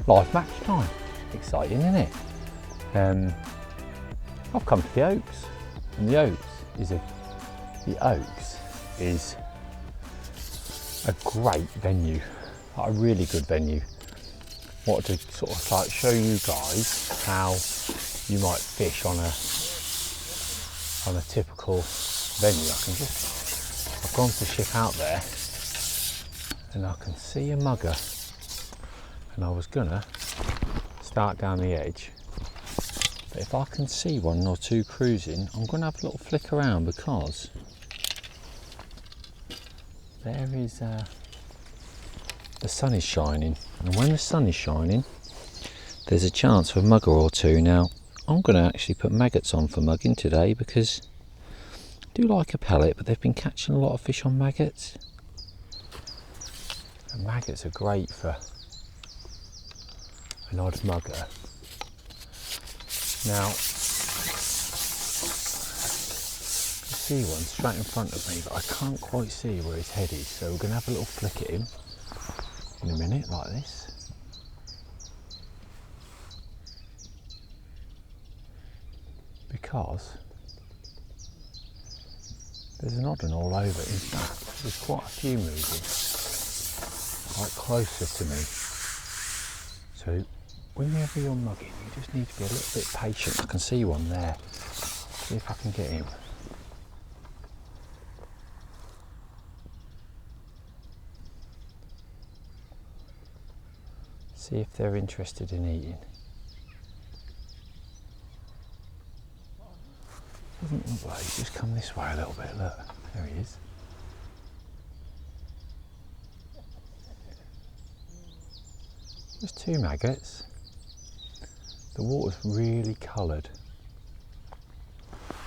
Live match time. Exciting, isn't it? I've come to the Oaks, and the Oaks is a great venue, like a really good venue. Wanted to sort of like show you guys how you might fish on a typical venue. I've gone to ship out there, and I can see a mugger, and I was gonna start down the edge, but if I can see one or two cruising, I'm gonna have a little flick around, because there is the sun is shining, and when the sun is shining there's a chance for a mugger or two. Now I'm going to actually put maggots on for mugging today, because I do like a pellet, but they've been catching a lot of fish on maggots, and maggots are great for an odd mugger. Now I see one straight in front of me, but I can't quite see where his head is, so we're going to have a little flick at him in a minute, like this. Because there's an odd one all over. In fact, there's quite a few moving, quite closer to me. So whenever you're mugging, you just need to be a little bit patient. I can see one there. See if I can get him. See if they're interested in eating. Doesn't look like he's just come this way a little bit. Look, there he is. There's two maggots. The water's really coloured,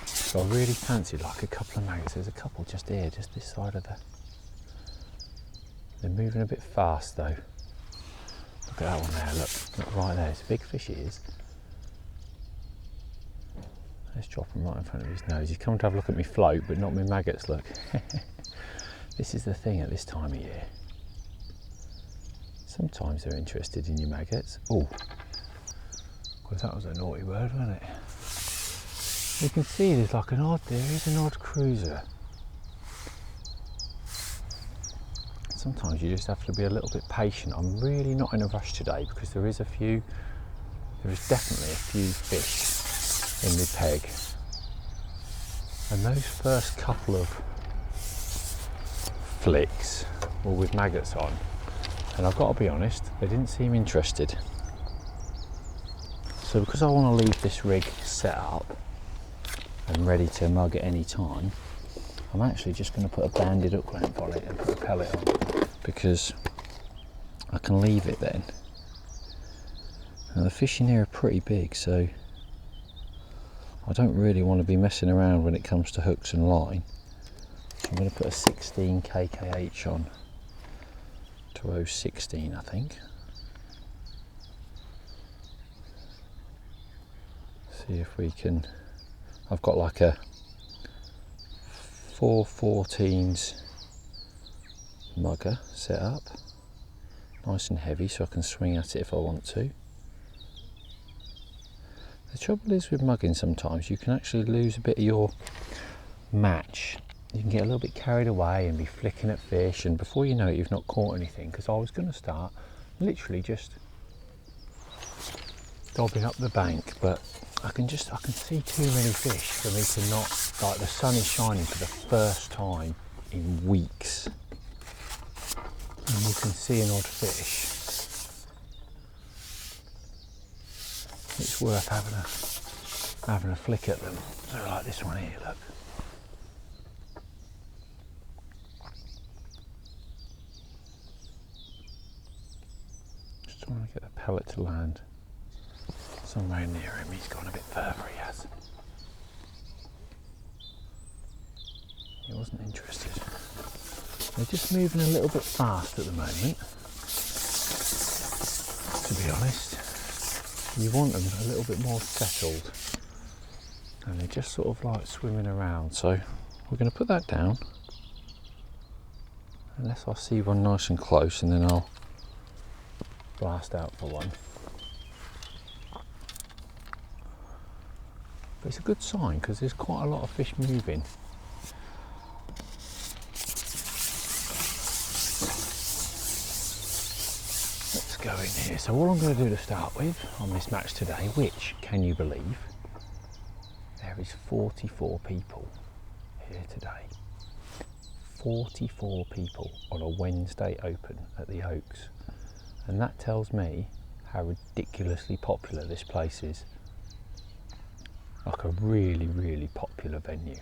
so I really fancied like a couple of maggots. There's a couple just here, just this side of the... They're moving a bit fast though. Look at that one there, look right there. It's a big fish, he is. Let's drop him right in front of his nose. He's come to have a look at me float, but not my maggots, look. This is the thing at this time of year. Sometimes they're interested in your maggots. Oh, because that was a naughty word, wasn't it? You can see there's like there is an odd cruiser. Sometimes you just have to be a little bit patient. I'm really not in a rush today, because there is definitely a few fish in the peg. And those first couple of flicks were with maggots on. And I've got to be honest, they didn't seem interested. So because I want to leave this rig set up and ready to mug at any time, I'm actually just going to put a banded hook clamp on it and put a pellet on, because I can leave it then. Now the fish in here are pretty big, so I don't really want to be messing around when it comes to hooks and line. So I'm going to put a 16 kkh on to 016, I think. See if we can... I've got like a 414s mugger set up, nice and heavy, so I can swing at it if I want to. The trouble is with mugging, sometimes you can actually lose a bit of your match. You can get a little bit carried away and be flicking at fish, and before you know it you've not caught anything, because I was going to start literally just dobbing up the bank, but I can see too many fish for me to not, like the sun is shining for the first time in weeks, and you can see an odd fish. It's worth having a flick at them. So like this one here, look. Just trying to get the pellet to land somewhere near him. He's gone a bit further, he has. He wasn't interested. They're just moving a little bit fast at the moment, to be honest. You want them a little bit more settled, and they're just sort of like swimming around. So we're going to put that down, unless I see one nice and close, and then I'll blast out for one. But it's a good sign because there's quite a lot of fish moving. Let's go in here. So all I'm going to do to start with on this match today, which, can you believe, there is 44 people here today. 44 people on a Wednesday open at the Oaks. And that tells me how ridiculously popular this place is. Like a really, really popular venue.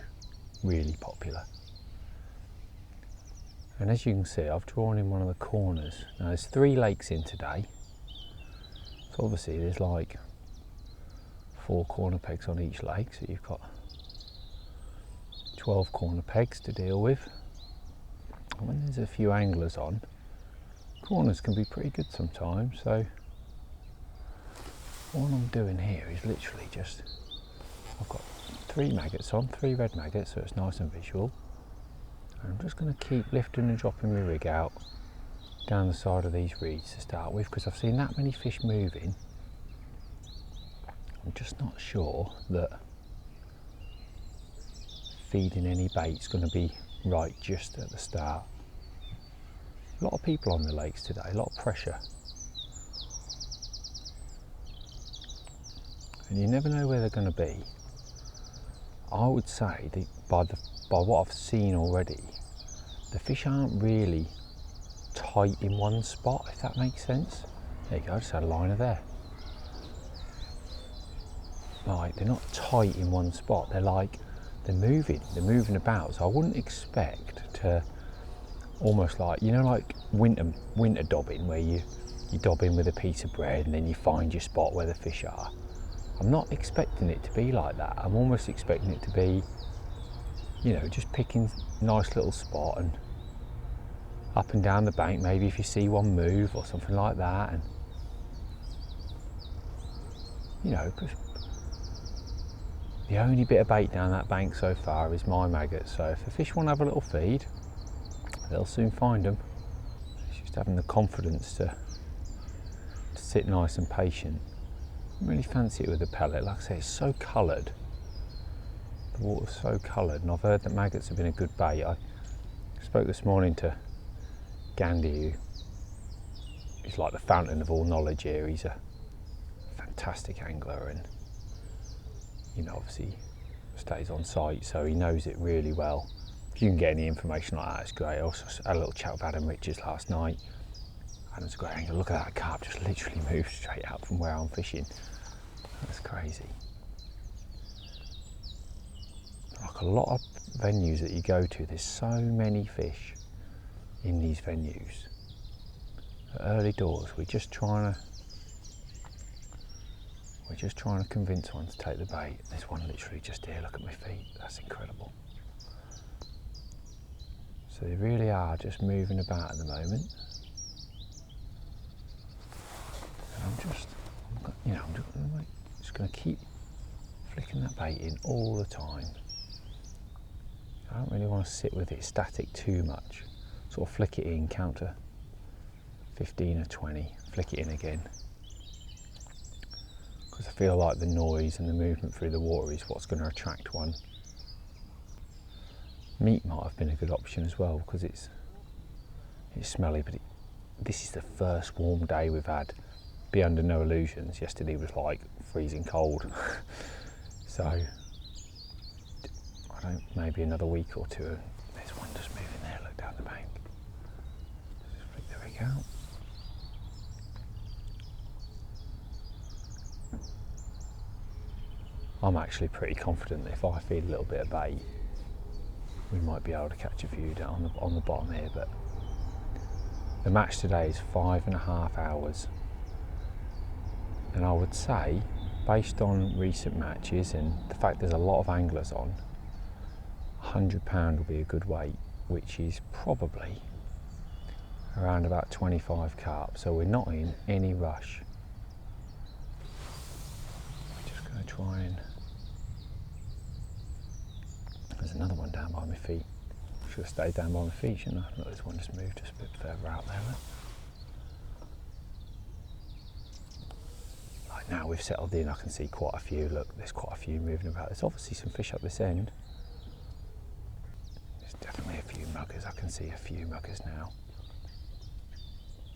Really popular. And as you can see, I've drawn in one of the corners. Now there's 3 lakes in today. So obviously there's like 4 corner pegs on each lake. So you've got 12 corner pegs to deal with. And when there's a few anglers on, corners can be pretty good sometimes. So all I'm doing here is literally just, I've got 3 maggots on, 3 red maggots, so it's nice and visual. And I'm just going to keep lifting and dropping my rig out down the side of these reeds to start with, because I've seen that many fish moving. I'm just not sure that feeding any bait's going to be right just at the start. A lot of people on the lakes today, a lot of pressure. And you never know where they're going to be. I would say that by what I've seen already, the fish aren't really tight in one spot, if that makes sense. There you go, I just had a liner there. Like, they're not tight in one spot, they're moving about. So I wouldn't expect to, almost like, you know, like winter dobbing, where you dob in with a piece of bread and then you find your spot where the fish are. I'm not expecting it to be like that. I'm almost expecting it to be, you know, just picking a nice little spot and up and down the bank, maybe if you see one move or something like that. And, you know, the only bit of bait down that bank so far is my maggots. So if the fish want to have a little feed, they'll soon find them. It's just having the confidence to sit nice and patient. I really fancy it with a pellet. Like I say, it's so coloured. The water's so coloured, and I've heard that maggots have been a good bait. I spoke this morning to Gandhi, who's like the fountain of all knowledge here. He's a fantastic angler, and, you know, obviously stays on site, so he knows it really well. If you can get any information like that, it's great. I also had a little chat with Adam Richards last night. Adam's a great angler. Look at that carp, just literally moved straight out from where I'm fishing. That's crazy. Like a lot of venues that you go to, there's so many fish in these venues. At early doors, we're just trying to convince one to take the bait. There's one literally just here, look at my feet, that's incredible. So they really are just moving about at the moment. And I'm just going to keep flicking that bait in all the time. I don't really want to sit with it static too much. Sort of flick it in, count to 15 or 20, flick it in again. Because I feel like the noise and the movement through the water is what's going to attract one. Meat might have been a good option as well, because it's smelly, but this is the first warm day we've had. Be under no illusions, yesterday was like freezing cold. So I don't, maybe another week or two. There's one just moving there, look down the bank. Just flick the rig out. I'm actually pretty confident that if I feed a little bit of bait, we might be able to catch a few down on the bottom here. But the match today is 5.5 hours. And I would say, based on recent matches and the fact there's a lot of anglers on, £100 will be a good weight, which is probably around about 25 carp. So we're not in any rush. We're just going to try and... There's another one down by my feet. Should have stayed down by my feet, shouldn't I? Look, this one just moved just a bit further out there. Look. now we've settled in, I can see quite a few. Look, there's quite a few moving about. There's obviously some fish up this end. There's definitely a few muggers. I can see a few muggers now.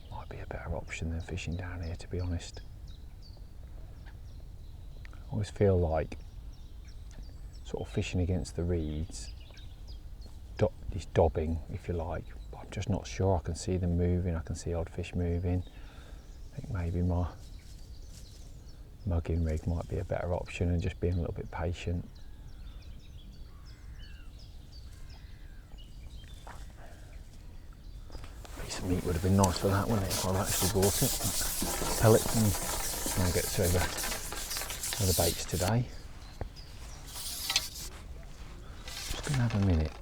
Might be a better option than fishing down here, to be honest. I always feel like sort of fishing against the reeds, is dobbing, if you like. But I'm just not sure. I can see them moving. I can see odd fish moving. I think maybe my mugging rig might be a better option, and just being a little bit patient. A piece of meat would have been nice for that, wouldn't it, if I'd actually bought it. Pellets, and I'll get to the baits today. Just gonna have a minute,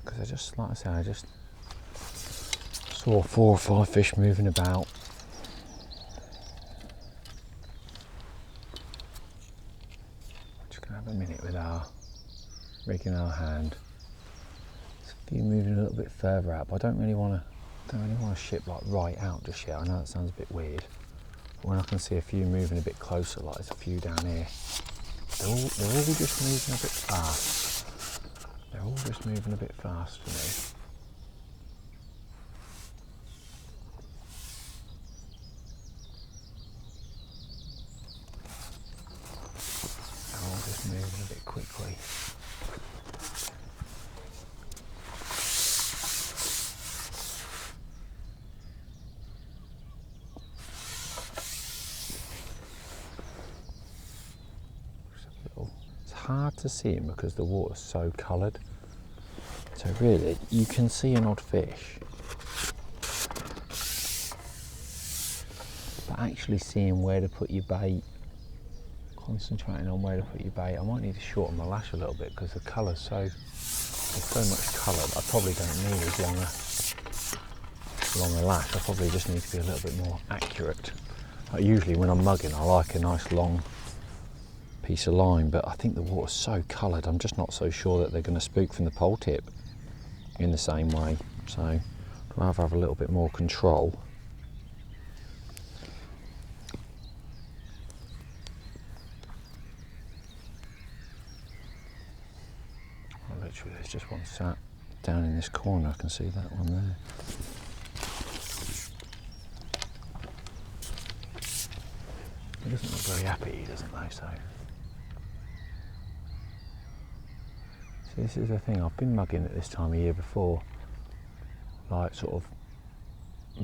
because I just, like I say, I just saw 4 or 5 fish moving about. Have a minute with our rig in our hand. There's a few moving a little bit further out, but I don't really want to ship like right out just yet. I know that sounds a bit weird, but when I can see a few moving a bit closer, like there's a few down here, they're all just moving a bit fast. They're all just moving a bit fast for me. Just moving a bit quickly. It's hard to see him because the water's so coloured. So really, you can see an odd fish, but actually seeing where to put your bait, concentrating on where to put your bait. I might need to shorten my lash a little bit because the colour's there's so much colour that I probably don't need as long a lash. I probably just need to be a little bit more accurate. Like usually when I'm mugging, I like a nice long piece of line, but I think the water's so coloured, I'm just not so sure that they're going to spook from the pole tip in the same way. So I'd rather have a little bit more control. Literally, there's just one sat down in this corner. I can see that one there. He doesn't look very happy, he doesn't though, so. See, this is the thing, I've been mugging at this time of year before, like sort of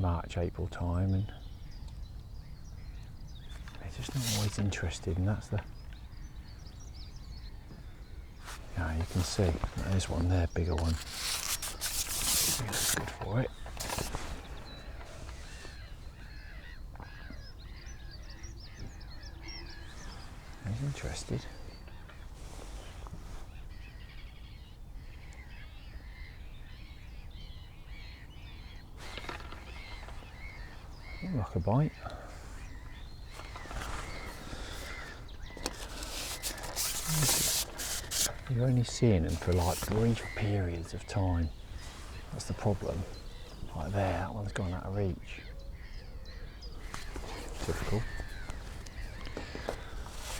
March, April time, and they're just not always interested, and that's the. Yeah, you can see, there's one there, bigger one. That's good for it. He's interested. Like a bite. You're only seeing them for like brief periods of time. That's the problem. Like there, that one's gone out of reach. Typical.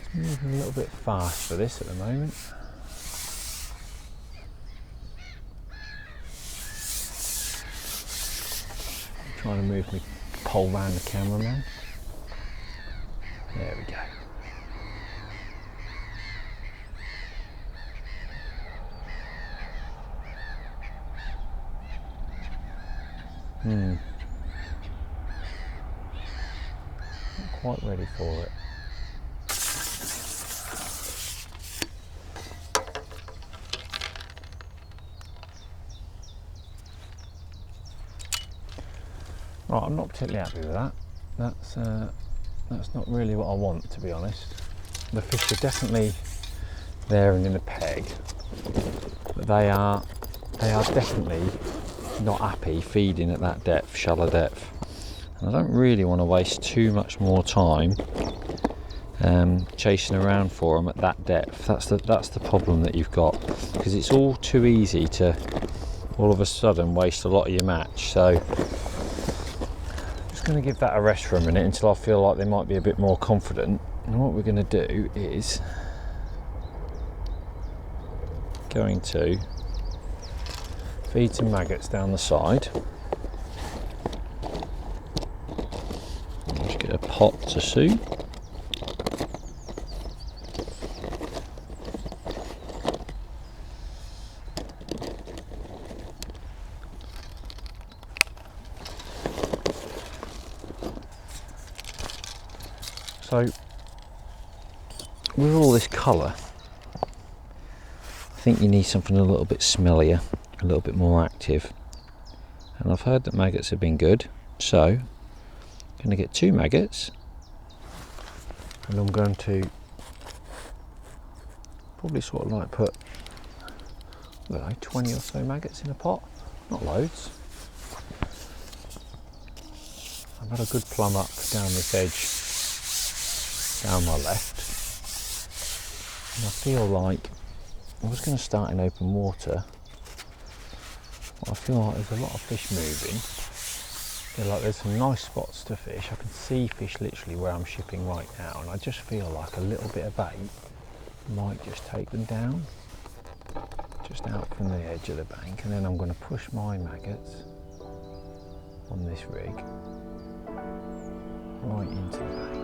It's moving a little bit fast for this at the moment. I'm trying to move my pole round the cameraman. There we go. Not quite ready for it. Right, I'm not particularly happy with that. That's not really what I want, to be honest. The fish are definitely there and in a peg, but they are definitely not happy feeding at that depth, shallow depth. And I don't really want to waste too much more time chasing around for them at that depth. That's the problem that you've got, because it's all too easy to all of a sudden waste a lot of your match. So I'm just going to give that a rest for a minute until I feel like they might be a bit more confident, And what we're going to do is going to feed some maggots down the side. Just get a pot to suit. So with all this colour, I think you need something a little bit smellier, a little bit more active. And I've heard that maggots have been good, so I'm going to get 2 maggots, and I'm going to probably sort of like put, I don't know, 20 or so maggots in a pot, not loads. I've had a good plumb up down this edge, down my left, and I feel like I was going to start in open water, but I feel like there's a lot of fish moving. I feel like there's some nice spots to fish. I can see fish literally where I'm shipping right now, and I just feel like a little bit of bait might just take them down, just out from the edge of the bank, and then I'm going to push my maggots on this rig right into the bank.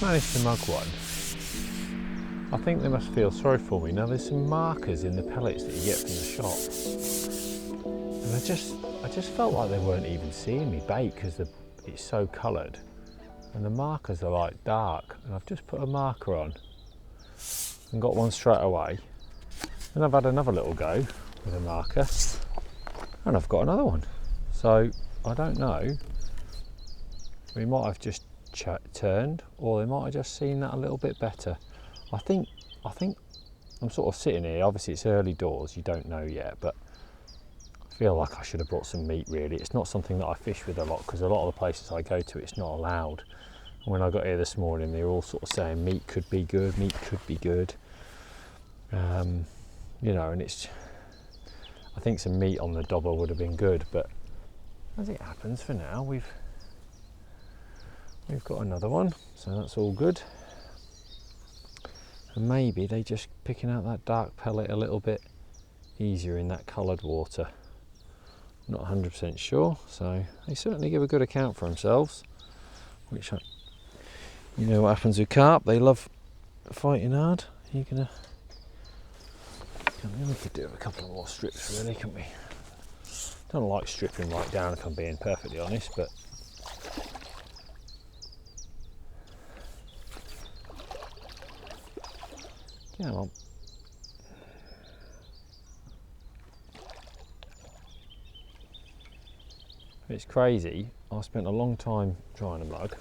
Managed to mug one. I think they must feel sorry for me. Now there's some markers in the pellets that you get from the shop, and I just felt like they weren't even seeing me bait because it's so coloured, and the markers are like dark, and I've just put a marker on and got one straight away, and I've had another little go with a marker and I've got another one. So I don't know, we might have just turned, or they might have just seen that a little bit better. I think I'm sort of sitting here, obviously it's early doors, you don't know yet, but I feel like I should have brought some meat really. It's not something that I fish with a lot, because a lot of the places I go to it's not allowed. And when I got here this morning they were all sort of saying meat could be good, meat could be good, you know, and I think some meat on the dobber would have been good, but as it happens for now we've got another one, so that's all good. And maybe they're just picking out that dark pellet a little bit easier in that coloured water. Not 100% sure, so they certainly give a good account for themselves, which you know what happens with carp, they love fighting hard. We could do a couple of more strips really, couldn't we? Don't like stripping right down if I'm being perfectly honest, but come on. It's crazy. I spent a long time trying a mug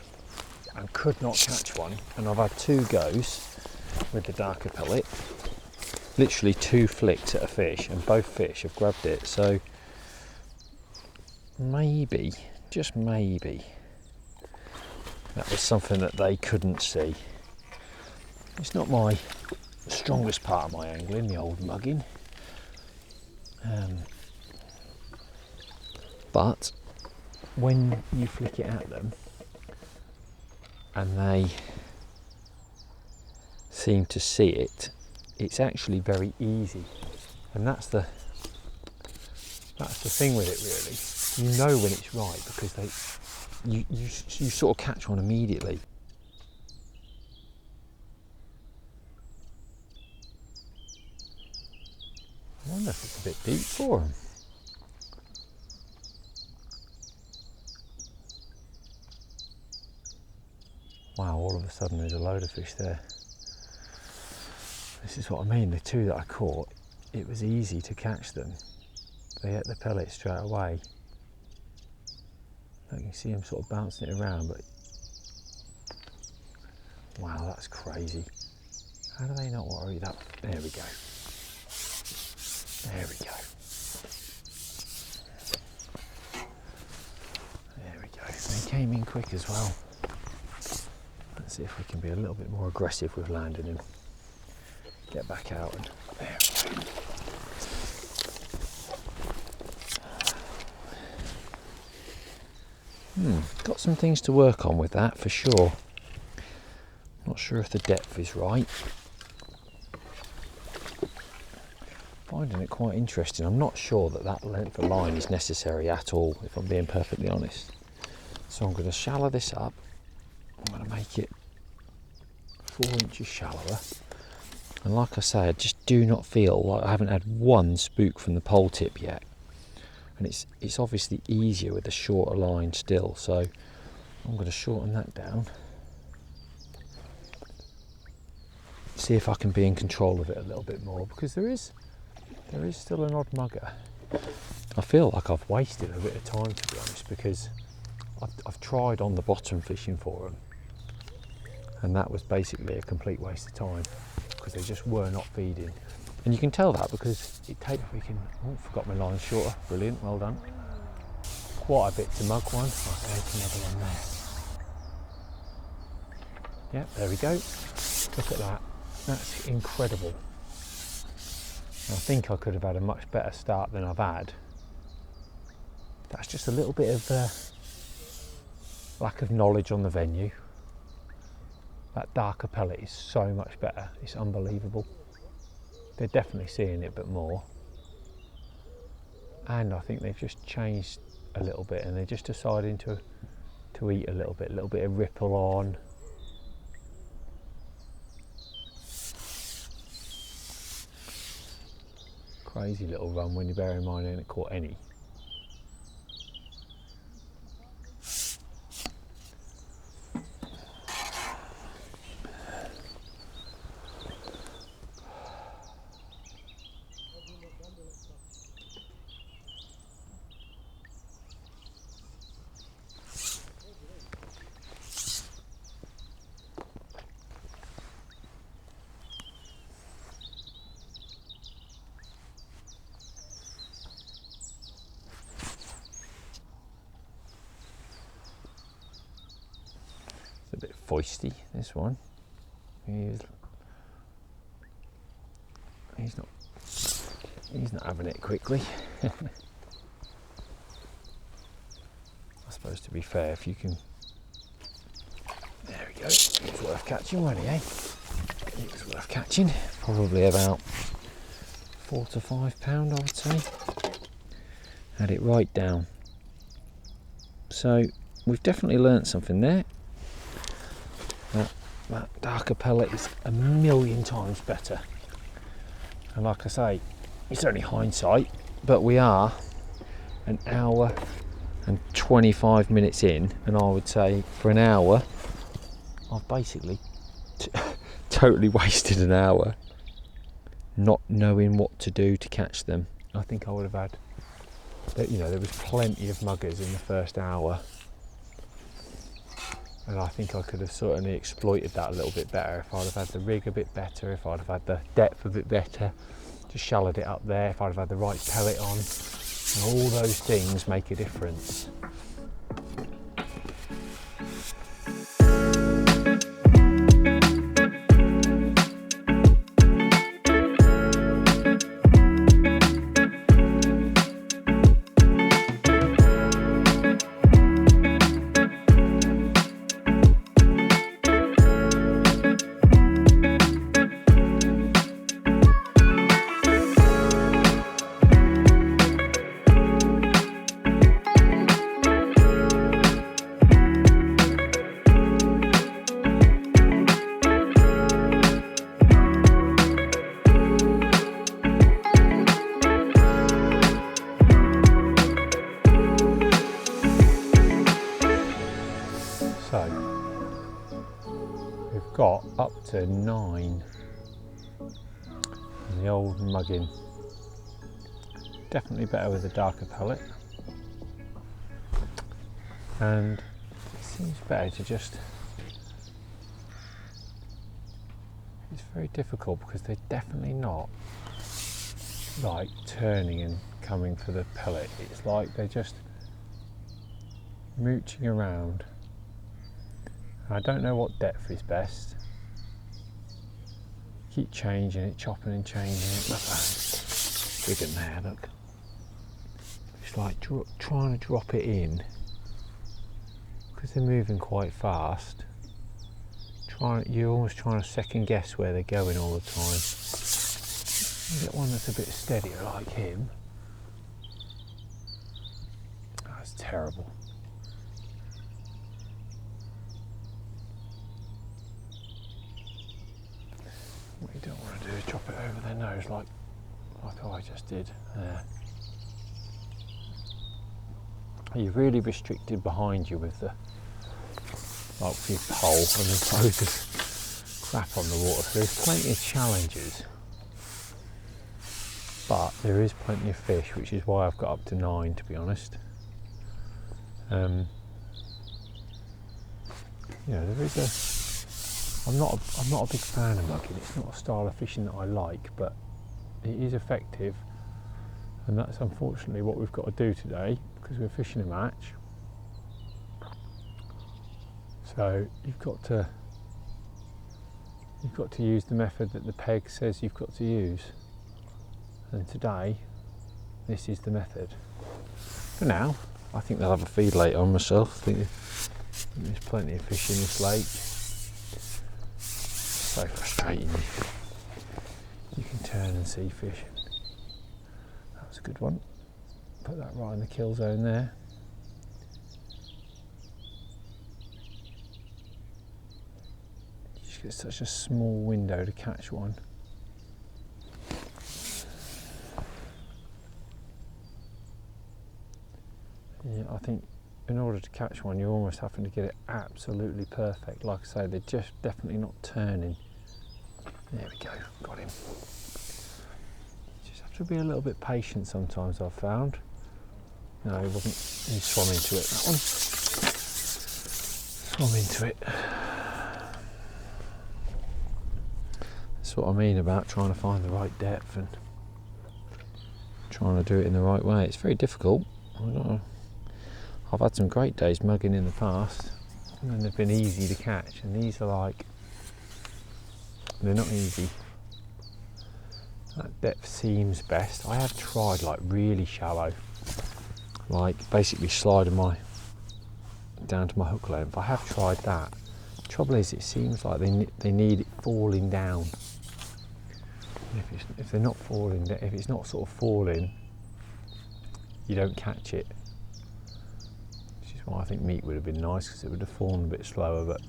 and could not catch one, and I've had 2 goes with the darker pellet, literally 2 flicks at a fish, and both fish have grabbed it. So maybe, just maybe, that was something that they couldn't see. It's not my strongest part of my angling, the old mugging, but when you flick it at them and they seem to see it, it's actually very easy, and that's the thing with it really. You know when it's right because you sort of catch one immediately. I wonder if it's a bit deep for them. Wow, all of a sudden there's a load of fish there. This is what I mean, the two that I caught, it was easy to catch them. They ate the pellet straight away. You can see them sort of bouncing it around, but wow, that's crazy. How do they not worry that? There we go. There we go. There we go. They came in quick as well. Let's see if we can be a little bit more aggressive with landing him. Get back out and there we go. Got some things to work on with that for sure. Not sure if the depth is right. Finding it quite interesting. I'm not sure that that length of line is necessary at all, if I'm being perfectly honest. So I'm going to shallow this up. I'm going to make it 4 inches shallower. And like I say, I just do not feel like I haven't had one spook from the pole tip yet. And it's obviously easier with a shorter line still, so I'm going to shorten that down. See if I can be in control of it a little bit more, because there is still an odd mugger. I feel like I've wasted a bit of time, to be honest, because I've tried on the bottom fishing for them, and that was basically a complete waste of time because they just were not feeding. And you can tell that because it takes freaking, oh, forgot my line shorter, brilliant, well done. Quite a bit to mug one. Right, there's another one there. Yep, there we go. Look at that, that's incredible. I think I could have had a much better start than I've had. That's just a little bit of lack of knowledge on the venue. That darker pellet is so much better, it's unbelievable. They're definitely seeing it, but more. And I think they've just changed a little bit, and they're just deciding to eat a little bit of ripple on. Crazy little run when you bear in mind I ain't caught any. A bit foisty, this one. He's not having it quickly. I suppose, to be fair, if you can, there we go. It was worth catching, wasn't he, eh? It was worth catching. Probably about 4 to 5 pound, I would say. Had it right down. So we've definitely learnt something there. That darker pellet is a million times better. And like I say, it's only hindsight, but we are an hour and 25 minutes in, and I would say for an hour I've basically totally wasted an hour not knowing what to do to catch them. I think I would have had, you know, there was plenty of muggers in the first hour, and I think I could have certainly exploited that a little bit better if I'd have had the rig a bit better, if I'd have had the depth a bit better, just shallowed it up there, if I'd have had the right pellet on. And all those things make a difference. to 9 on the old mugging. Definitely better with a darker palette, and it seems better to just, it's very difficult because they're definitely not like turning and coming for the pellet. It's like they're just mooching around. I don't know what depth is best. Keep changing it, chopping and changing it. Look, big in there, look. It's like trying to drop it in, because they're moving quite fast. You're almost trying to second guess where they're going all the time. You get one that's a bit steadier like him. That's terrible. What you don't want to do is drop it over their nose like I just did there. You're really restricted behind you with the your pole, and there's loads of crap on the water. So there's plenty of challenges, but there is plenty of fish, which is why I've got up to 9, to be honest. You know, there is a. I'm not a big fan of mugging. It's not a style of fishing that I like, but it is effective, and that's unfortunately what we've got to do today because we're fishing a match. So you've got to use the method that the peg says you've got to use, and today this is the method. For now, I think they'll have a feed later on myself. I think there's plenty of fish in this lake. So frustrating. You can turn and see fish. That was a good one. Put that right in the kill zone there. You just get such a small window to catch one. Yeah, I think in order to catch one, you're almost having to get it absolutely perfect. Like I say, they're just definitely not turning. There we go, got him. Just have to be a little bit patient sometimes, I've found. No, he wasn't. He swam into it, that one. Swam into it. That's what I mean about trying to find the right depth and trying to do it in the right way. It's very difficult. I don't know. I've had some great days mugging in the past, and then they've been easy to catch, and these are like, they're not easy. That depth seems best. I have tried like really shallow, like basically sliding down to my hook length. I have tried that. The trouble is, it seems like they need it falling down. And if they're not falling, if it's not sort of falling, you don't catch it. Which is why I think meat would have been nice, because it would have fallen a bit slower. But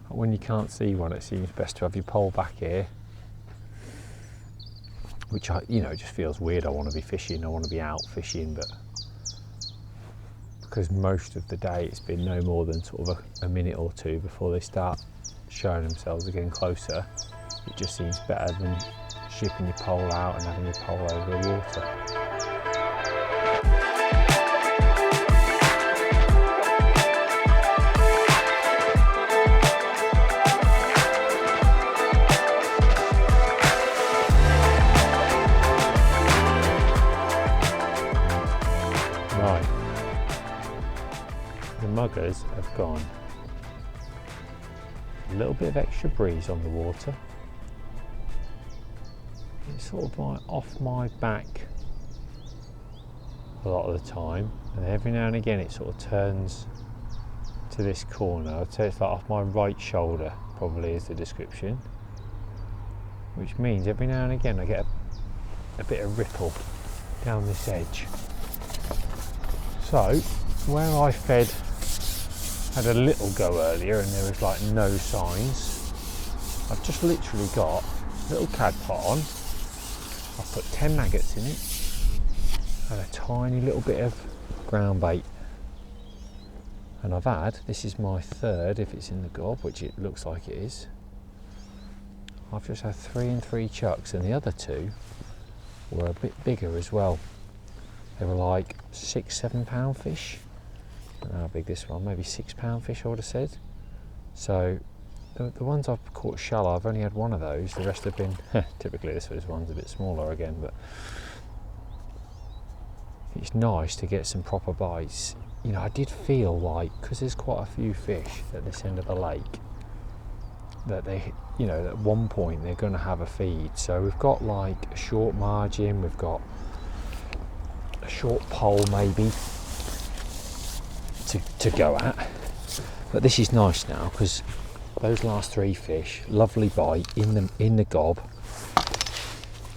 when you can't see one, it seems best to have your pole back here, which just feels weird. I want to be fishing, I want to be out fishing, but because most of the day it's been no more than sort of a minute or two before they start showing themselves again closer, it just seems better than shipping your pole out and having your pole over the water. Right, the muggers have gone. A little bit of extra breeze on the water. It's sort of like off my back a lot of the time, and every now and again it sort of turns to this corner. I'd say it's like off my right shoulder, probably is the description, which means every now and again I get a bit of ripple down this edge. So where I had a little go earlier and there was like no signs, I've just literally got a little cad pot on. I've put 10 maggots in it and a tiny little bit of ground bait, And I've had, this is my third if it's in the gob, which it looks like it is. I've just had 3 and 3 chucks, and the other 2 were a bit bigger as well. They were like 6-7 pound fish. I don't know how big this one, maybe 6 pound fish I would have said. So the ones I've caught shallow, I've only had 1 of those. The rest have been, typically this one's a bit smaller again, but it's nice to get some proper bites. You know, I did feel like, because there's quite a few fish at this end of the lake, that they, you know, at one point they're going to have a feed. So we've got like a short margin, we've got a short pole maybe to go at. But this is nice now, because those last 3 fish, lovely bite in the gob.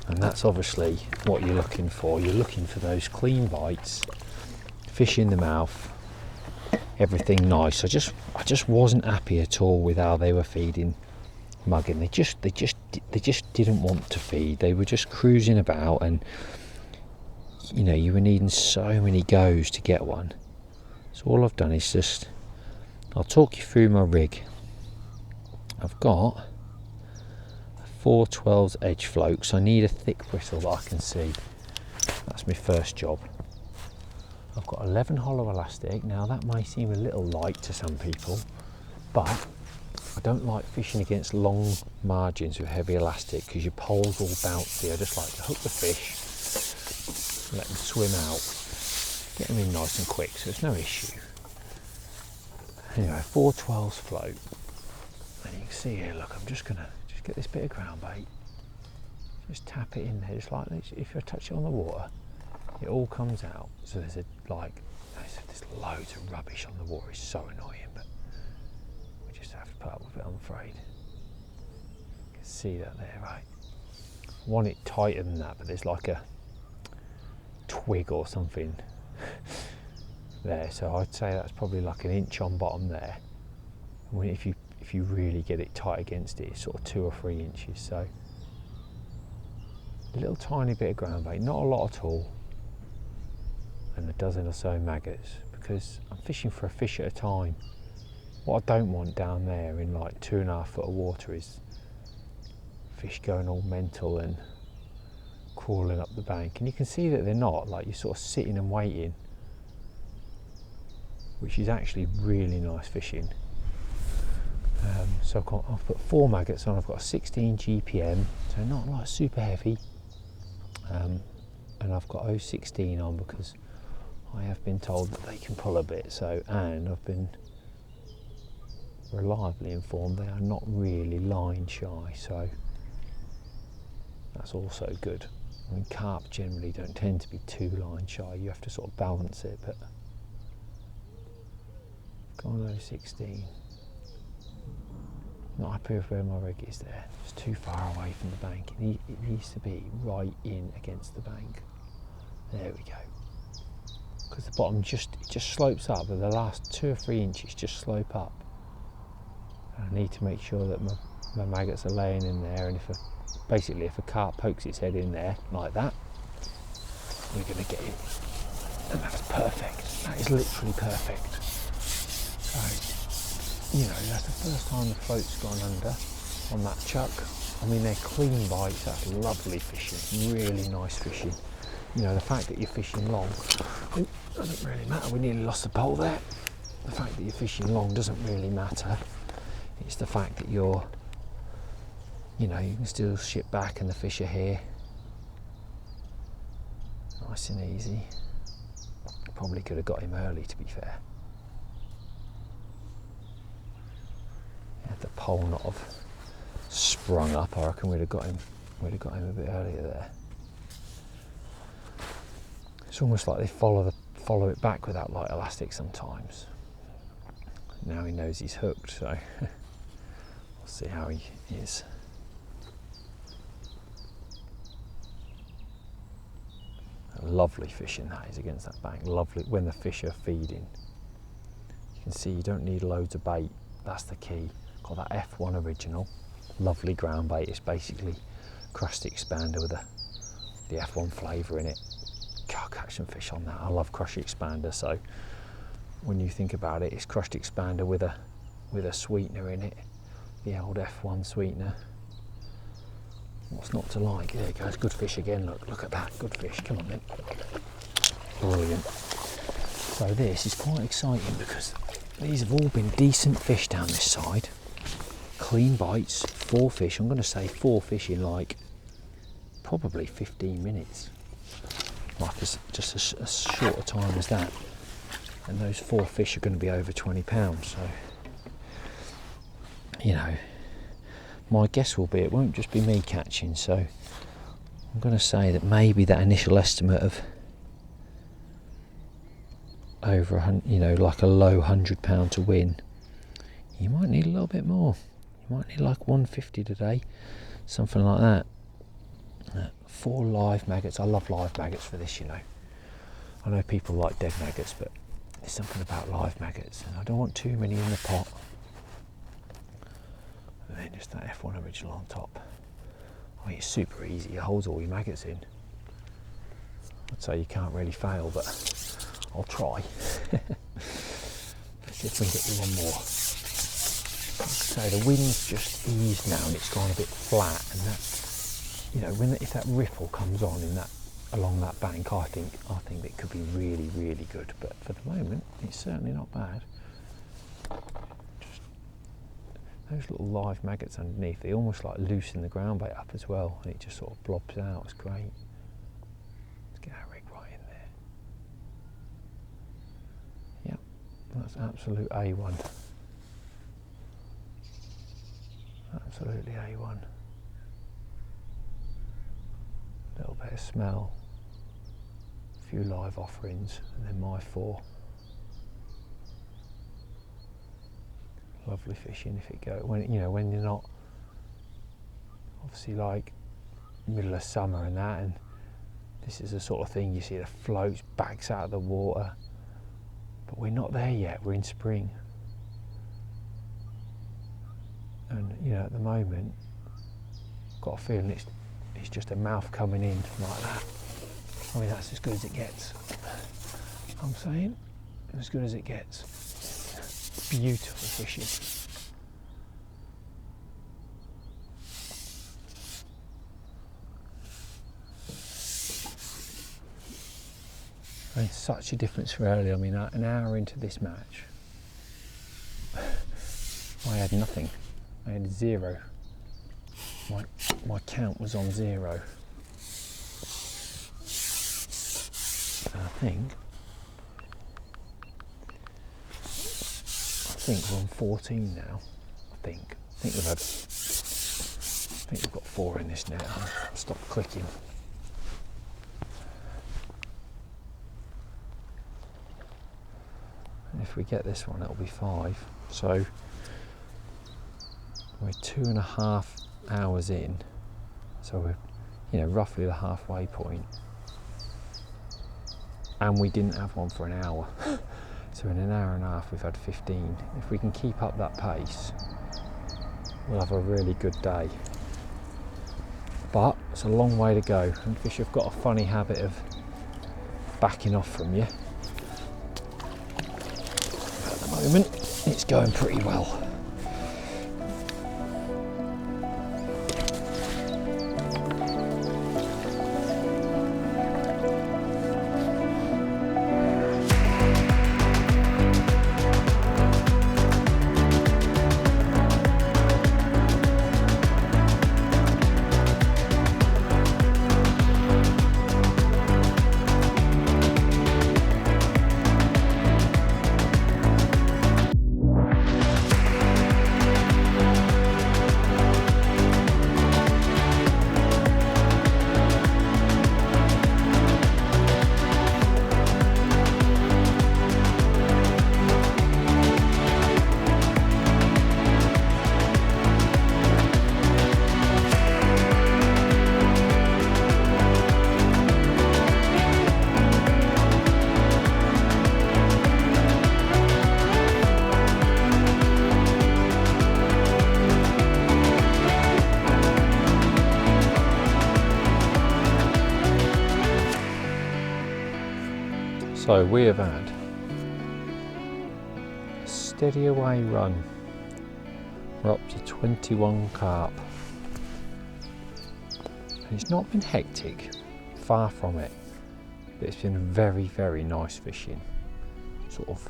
And that's obviously what you're looking for. You're looking for those clean bites, fish in the mouth, everything nice. I just wasn't happy at all with how they were feeding, mugging. They just didn't want to feed. They were just cruising about, and you know, you were needing so many goes to get one. So all I've done is just, I'll talk you through my rig. I've got 4 12s edge floats. I need a thick bristle that I can see. That's my first job. I've got 11 hollow elastic. Now that may seem a little light to some people, but I don't like fishing against long margins with heavy elastic because your pole's all bouncy. I just like to hook the fish, let them swim out, get them in nice and quick, so it's no issue. Anyway, 4 12s float. And you can see here, look, I'm just gonna get this bit of ground bait, just tap it in there, just like this. If I touch it on the water, it all comes out. So there's there's loads of rubbish on the water. It's so annoying, but we just have to put up with it, I'm afraid. You can see that there, right? I want it tighter than that, but there's like a twig or something there, so I'd say that's probably like 1 inch on bottom there. And if you really get it tight against it, it's sort of 2 or 3 inches. So a little tiny bit of ground bait, not a lot at all, and a dozen or so maggots, because I'm fishing for a fish at a time. What I don't want down there in like 2.5 foot of water is fish going all mental and crawling up the bank. And you can see that they're not, like, you're sort of sitting and waiting, which is actually really nice fishing. So I've put 4 maggots on. I've got a 16 GPM, so not like super heavy, and I've got 016 on because I have been told that they can pull a bit. So, and I've been reliably informed they are not really line shy, so that's also good. I mean, carp generally don't tend to be too line shy. You have to sort of balance it, but I've gone 016. Not happy with where my rig is there. It's too far away from the bank. It needs to be right in against the bank. There we go. Because the bottom just slopes up, but the last 2 or 3 inches just slope up. And I need to make sure that my maggots are laying in there, and if a carp pokes its head in there like that, we're going to get it. And that's perfect. That is literally perfect. So, you know, that's the first time the float's gone under on that chuck. I mean, they're clean bites. That's lovely fishing, really nice fishing. You know, the fact that you're fishing long, it doesn't really matter. We nearly lost the pole there. The fact that you're fishing long doesn't really matter. It's the fact that you can still ship back and the fish are here. Nice and easy. Probably could have got him early, to be fair. Had the pole not have sprung up, I reckon we'd have got him a bit earlier there. It's almost like they follow it back with that light elastic sometimes. Now he knows he's hooked, so we'll see how he is. Lovely fishing that is against that bank. Lovely when the fish are feeding. You can see you don't need loads of bait. That's the key. Got that F1 original, lovely ground bait. It's basically crusty expander with the F1 flavour in it. God, catch some fish on that. I love crusty expander, so when you think about it. It's crushed expander with a sweetener in it, the old F1 sweetener. What's not to like? There it goes, good fish again. Look at that, good fish. Come on then. Brilliant. So this is quite exciting because these have all been decent fish down this side. Clean bites, 4 fish. I'm going to say 4 fish in like probably 15 minutes. Like just as short a time as that. And those 4 fish are going to be over 20 pounds. So, you know, my guess will be it won't just be me catching. So I'm going to say that maybe that initial estimate of over like a low £100 to win, you might need a little bit more. You might need like 150 today, something like that. 4 live maggots. I love live maggots for this, you know. I know people like dead maggots, but there's something about live maggots, and I don't want too many in the pot. And then just that F1 original on top. I mean, it's super easy. It holds all your maggots in. I'd say you can't really fail, but I'll try. Let's see if we can get you one more. So the wind's just eased now and it's gone a bit flat, and that, you know, if that ripple comes on in that along that bank, I think it could be really, really good. But for the moment, it's certainly not bad. Just those little live maggots underneath, they almost like loosen the ground bait up as well, and it just sort of blobs out. It's great. Let's get our rig right in there. Yep, that's absolute A1. Absolutely A1. A little bit of smell, a few live offerings, and then my 4. Lovely fishing if it goes. When you're not obviously like middle of summer and that, and this is the sort of thing you see the floats, backs out of the water. But we're not there yet. We're in spring. And you know, at the moment, I've got a feeling it's just a mouth coming in like that. I mean, that's as good as it gets. I'm saying, as good as it gets. Beautiful fishing. And such a difference for earlier. I mean, an hour into this match, I had nothing. I had 0. My count was on 0. So I think we're on 14 now. I think we've got 4 in this net. I'll stop clicking. And if we get this one, it'll be 5. So we're 2.5 hours in, so we're, you know, roughly the halfway point, and we didn't have one for an hour. So in an hour and a half we've had 15. If we can keep up that pace, we'll have a really good day. But it's a long way to go, and fish have got a funny habit of backing off from you. But at the moment it's going pretty well. So we have had steady away run. We're up to 21 carp. And it's not been hectic, far from it, but it's been very, very nice fishing. Sort of,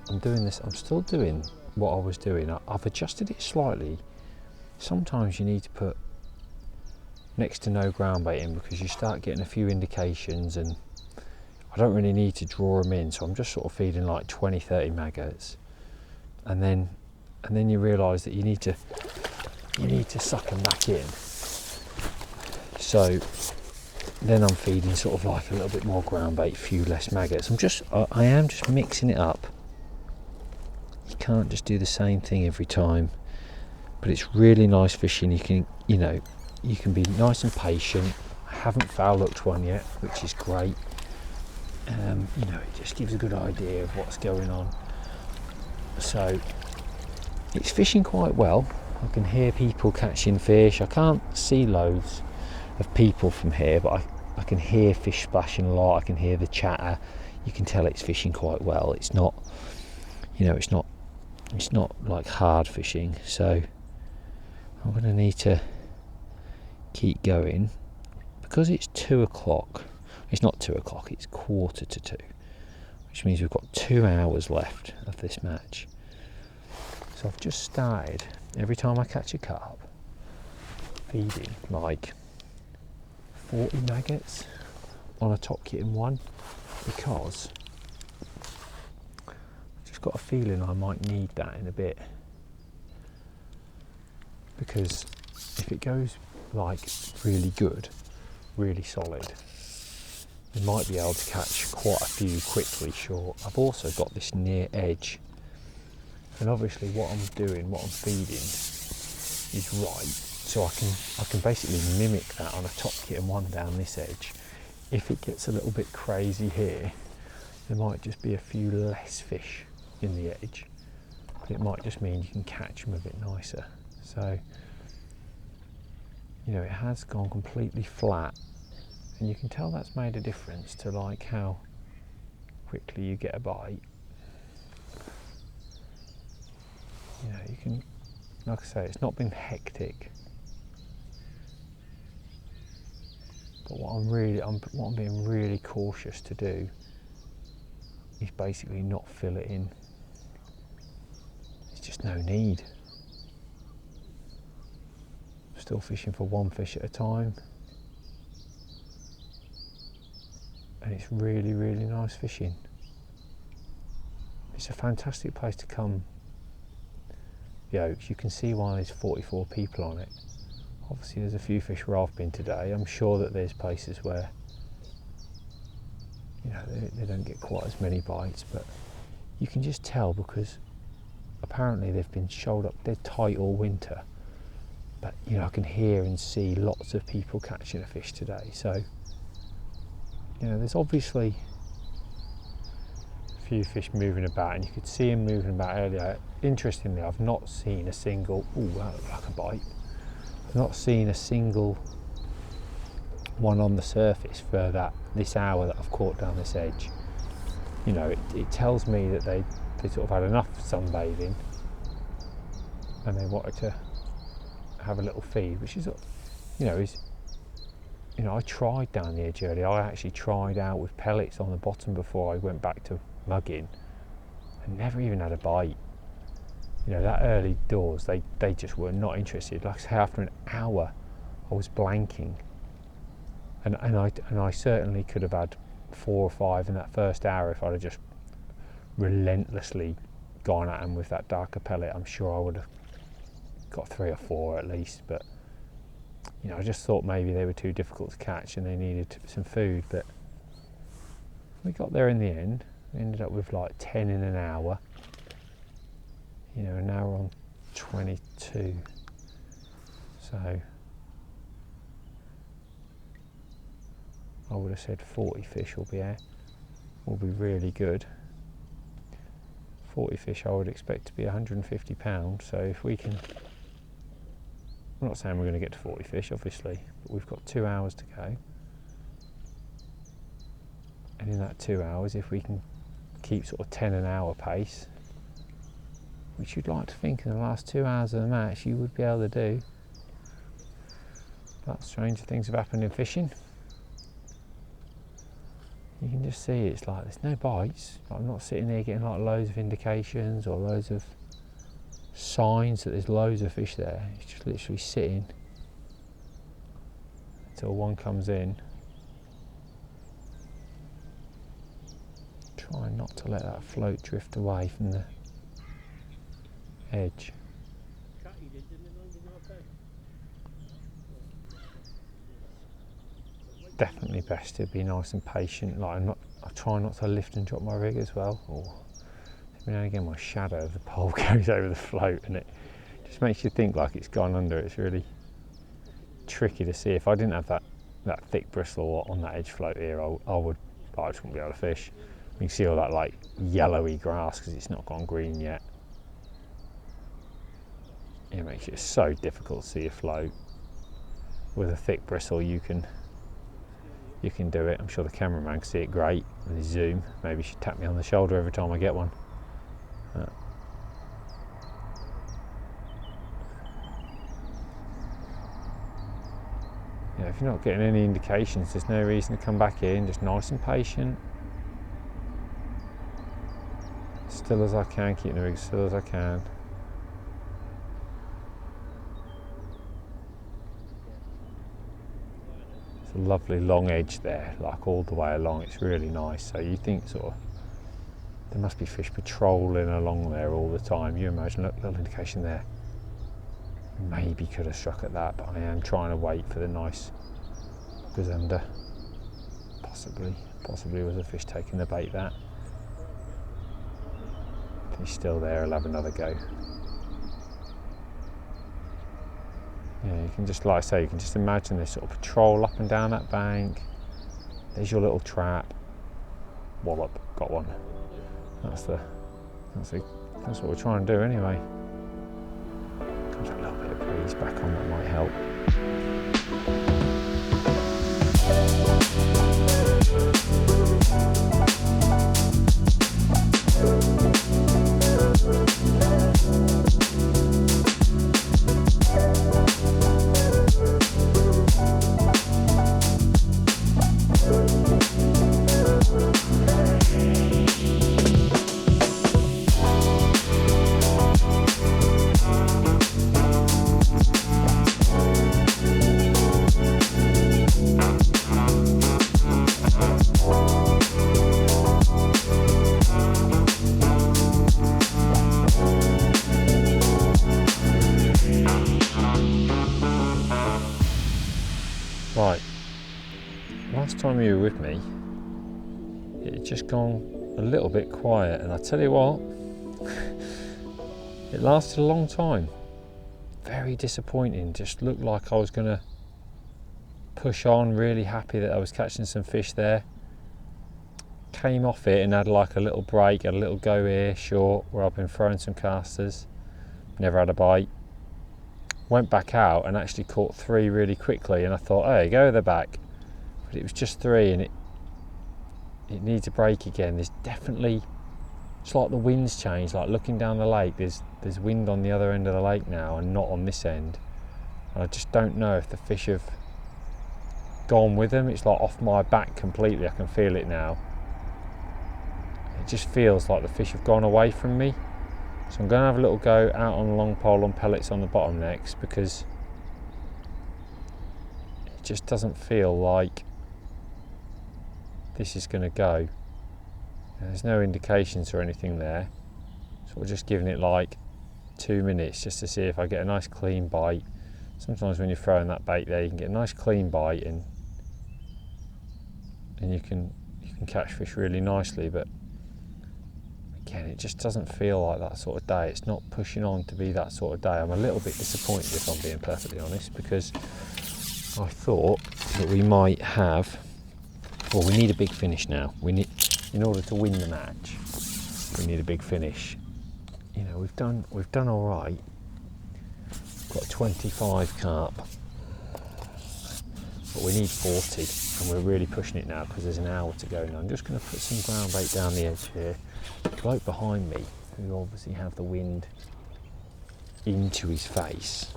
I'm still doing what I was doing. I've adjusted it slightly. Sometimes you need to put next to no ground bait in because you start getting a few indications, and I don't really need to draw them in, so I'm just sort of feeding like 20-30 maggots, and then you realise that you need to suck them back in. So then I'm feeding sort of like a little bit more ground bait, few less maggots. I am just mixing it up. You can't just do the same thing every time, but it's really nice fishing. You can be nice and patient. I haven't foul looked one yet, which is great. It just gives a good idea of what's going on. So it's fishing quite well. I can hear people catching fish. I can't see loads of people from here, but I can hear fish splashing a lot. I can hear the chatter. You can tell it's fishing quite well. It's not, it's not like hard fishing. So I'm going to need to keep going because it's 2 o'clock. It's not 2 o'clock, it's 1:45, which means we've got 2 hours left of this match. So I've just started, every time I catch a carp, feeding like 40 maggots on a top kitten one, because I've just got a feeling I might need that in a bit. Because if it goes like really good, really solid, you might be able to catch quite a few quickly short. I've also got this near edge, and obviously what I'm feeding is right, so I can basically mimic that on a top kitten one down this edge. If it gets a little bit crazy here, there might just be a few less fish in the edge, but it might just mean you can catch them a bit nicer. So it has gone completely flat, and you can tell that's made a difference to like how quickly you get a bite. You can, like I say, it's not been hectic, but what I'm being really cautious to do is basically not fill it in. There's just no need. I'm still fishing for one fish at a time. And it's really, really nice fishing. It's a fantastic place to come. The Oaks, you can see why there's 44 people on it. Obviously there's a few fish where I've been today. I'm sure that there's places where they don't get quite as many bites, but you can just tell because apparently they've been shoaled up, they're tight all winter. But I can hear and see lots of people catching a fish today. So there's obviously a few fish moving about, and you could see them moving about earlier. Interestingly, I've not seen a single, that looked like a bite. I've not seen a single one on the surface for this hour that I've caught down this edge. It tells me that they sort of had enough sunbathing and they wanted to have a little feed, which is, I tried down the edge earlier. I actually tried out with pellets on the bottom before I went back to mugging, and never even had a bite. That early doors, they just were not interested. Like I say, after an hour, I was blanking, and I certainly could have had 4 or 5 in that first hour if I'd have just relentlessly gone at them with that darker pellet. I'm sure I would have got 3 or 4 at least, but I just thought maybe they were too difficult to catch and they needed some food. But we got there in the end. We ended up with like 10 in an hour. An hour on 22. So I would have said 40 fish will be really good. 40 fish I would expect to be 150 pounds. So if we can, I'm not saying we're going to get to 40 fish obviously, but we've got 2 hours to go. And in that 2 hours, if we can keep sort of 10 an hour pace, which you'd like to think in the last 2 hours of the match you would be able to do. But stranger things have happened in fishing. You can just see it's like there's no bites. I'm not sitting there getting like loads of indications or loads of signs that there's loads of fish there. It's just literally sitting until one comes in. Try not to let that float drift away from the edge. Definitely best to be nice and patient. Like I try not to lift and drop my rig as well. Or every now and again my shadow of the pole goes over the float and it just makes you think like it's gone under. It's really tricky to see. If I didn't have that thick bristle on that edge float here, I just wouldn't be able to fish. You can see all that like yellowy grass because it's not gone green yet. It makes it so difficult to see a float. With a thick bristle you can do it. I'm sure the cameraman can see it great with his zoom. Maybe he should tap me on the shoulder every time I get one. Yeah, if you're not getting any indications, there's no reason to come back in. Just nice and patient. Still as I can, keep the rig still as I can. It's a lovely long edge there, like all the way along. It's really nice. So you think sort of there must be fish patrolling along there all the time. You imagine, look, little indication there. Maybe could have struck at that, but I am trying to wait for the nice gazunder. Possibly was a fish taking the bait that. If he's still there, I'll have another go. Yeah, you can just, like I say, you can just imagine this sort of patrol up and down that bank. There's your little trap. Wallop, got one. That's what we're trying to do anyway. Comes a little bit of breeze back on, that might help. Right, last time you were with me, it had just gone a little bit quiet, and I tell you what, it lasted a long time. Very disappointing, just looked like I was going to push on, really happy that I was catching some fish there. Came off it and had like a little break, had a little go here, short, where I've been throwing some casters, never had a bite. Went back out and actually caught 3 really quickly, and I thought, hey, go they're back. But it was just 3, and it needs a break again. There's definitely, it's like the wind's changed, like looking down the lake, there's wind on the other end of the lake now and not on this end. And I just don't know if the fish have gone with them. It's like off my back completely, I can feel it now. It just feels like the fish have gone away from me. So I'm going to have a little go out on the long pole on pellets on the bottom next, because it just doesn't feel like this is going to go. There's no indications or anything there, so we're just giving it like 2 minutes just to see if I get a nice clean bite. Sometimes when you're throwing that bait there, you can get a nice clean bite and you can catch fish really nicely, but again, it just doesn't feel like that sort of day. It's not pushing on to be that sort of day. I'm a little bit disappointed, if I'm being perfectly honest, because I thought that we might have, well, we need a big finish now. We need, in order to win the match, we need a big finish. You know, we've done all right. Got 25 carp, but we need 40, and we're really pushing it now because there's an hour to go now. I'm just going to put some ground bait down the edge here. The bloke behind me who obviously have the wind into his face.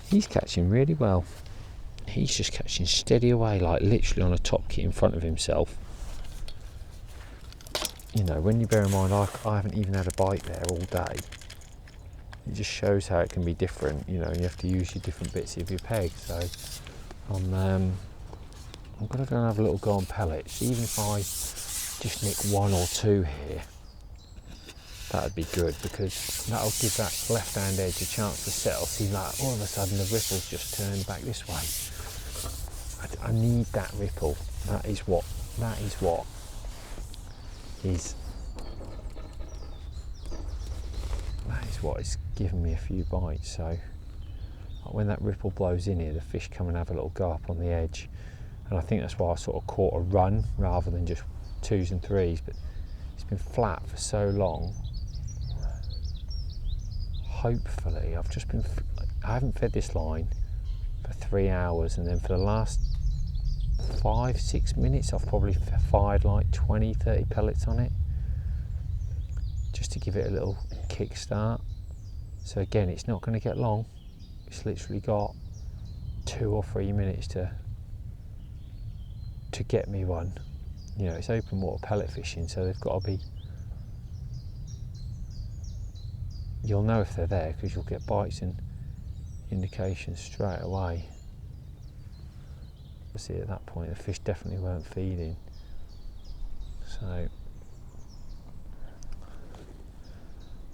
He's catching really well. He's just catching steady away, like literally on a top kit in front of himself. You know, when you bear in mind I haven't even had a bite there all day, it just shows how it can be different. You know, you have to use your different bits of your peg. So I'm going to go and have a little go on pellets. Even if I just nick 1 or 2 here, that'd be good, because that'll give that left hand edge a chance to settle. See, like all of a sudden the ripple's just turned back this way. I need that ripple. That is what is giving me a few bites. So when that ripple blows in here, the fish come and have a little go up on the edge, and I think that's why I sort of caught a run rather than just 2s and 3s. But it's been flat for so long. Hopefully, I haven't fed this line for 3 hours, and then for the last 5-6 minutes I've probably fired like 20-30 pellets on it, just to give it a little kick start. So again, it's not going to get long. It's literally got 2 or 3 minutes to get me one. You know, it's open water pellet fishing, so they've got to be, you'll know if they're there because you'll get bites and indications straight away. See, at that point the fish definitely weren't feeding. So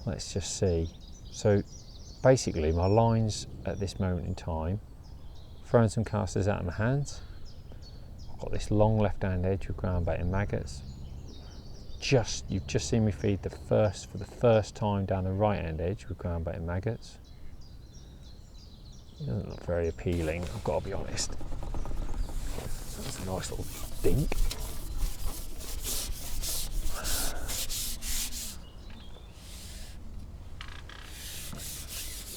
let's just see. So basically my lines at this moment in time, throwing some casters out of my hands. I've got this long left hand edge with ground bait and maggots. You've just seen me feed for the first time down the right hand edge with ground bait and maggots. It doesn't look very appealing, I've got to be honest. That's a nice little dink.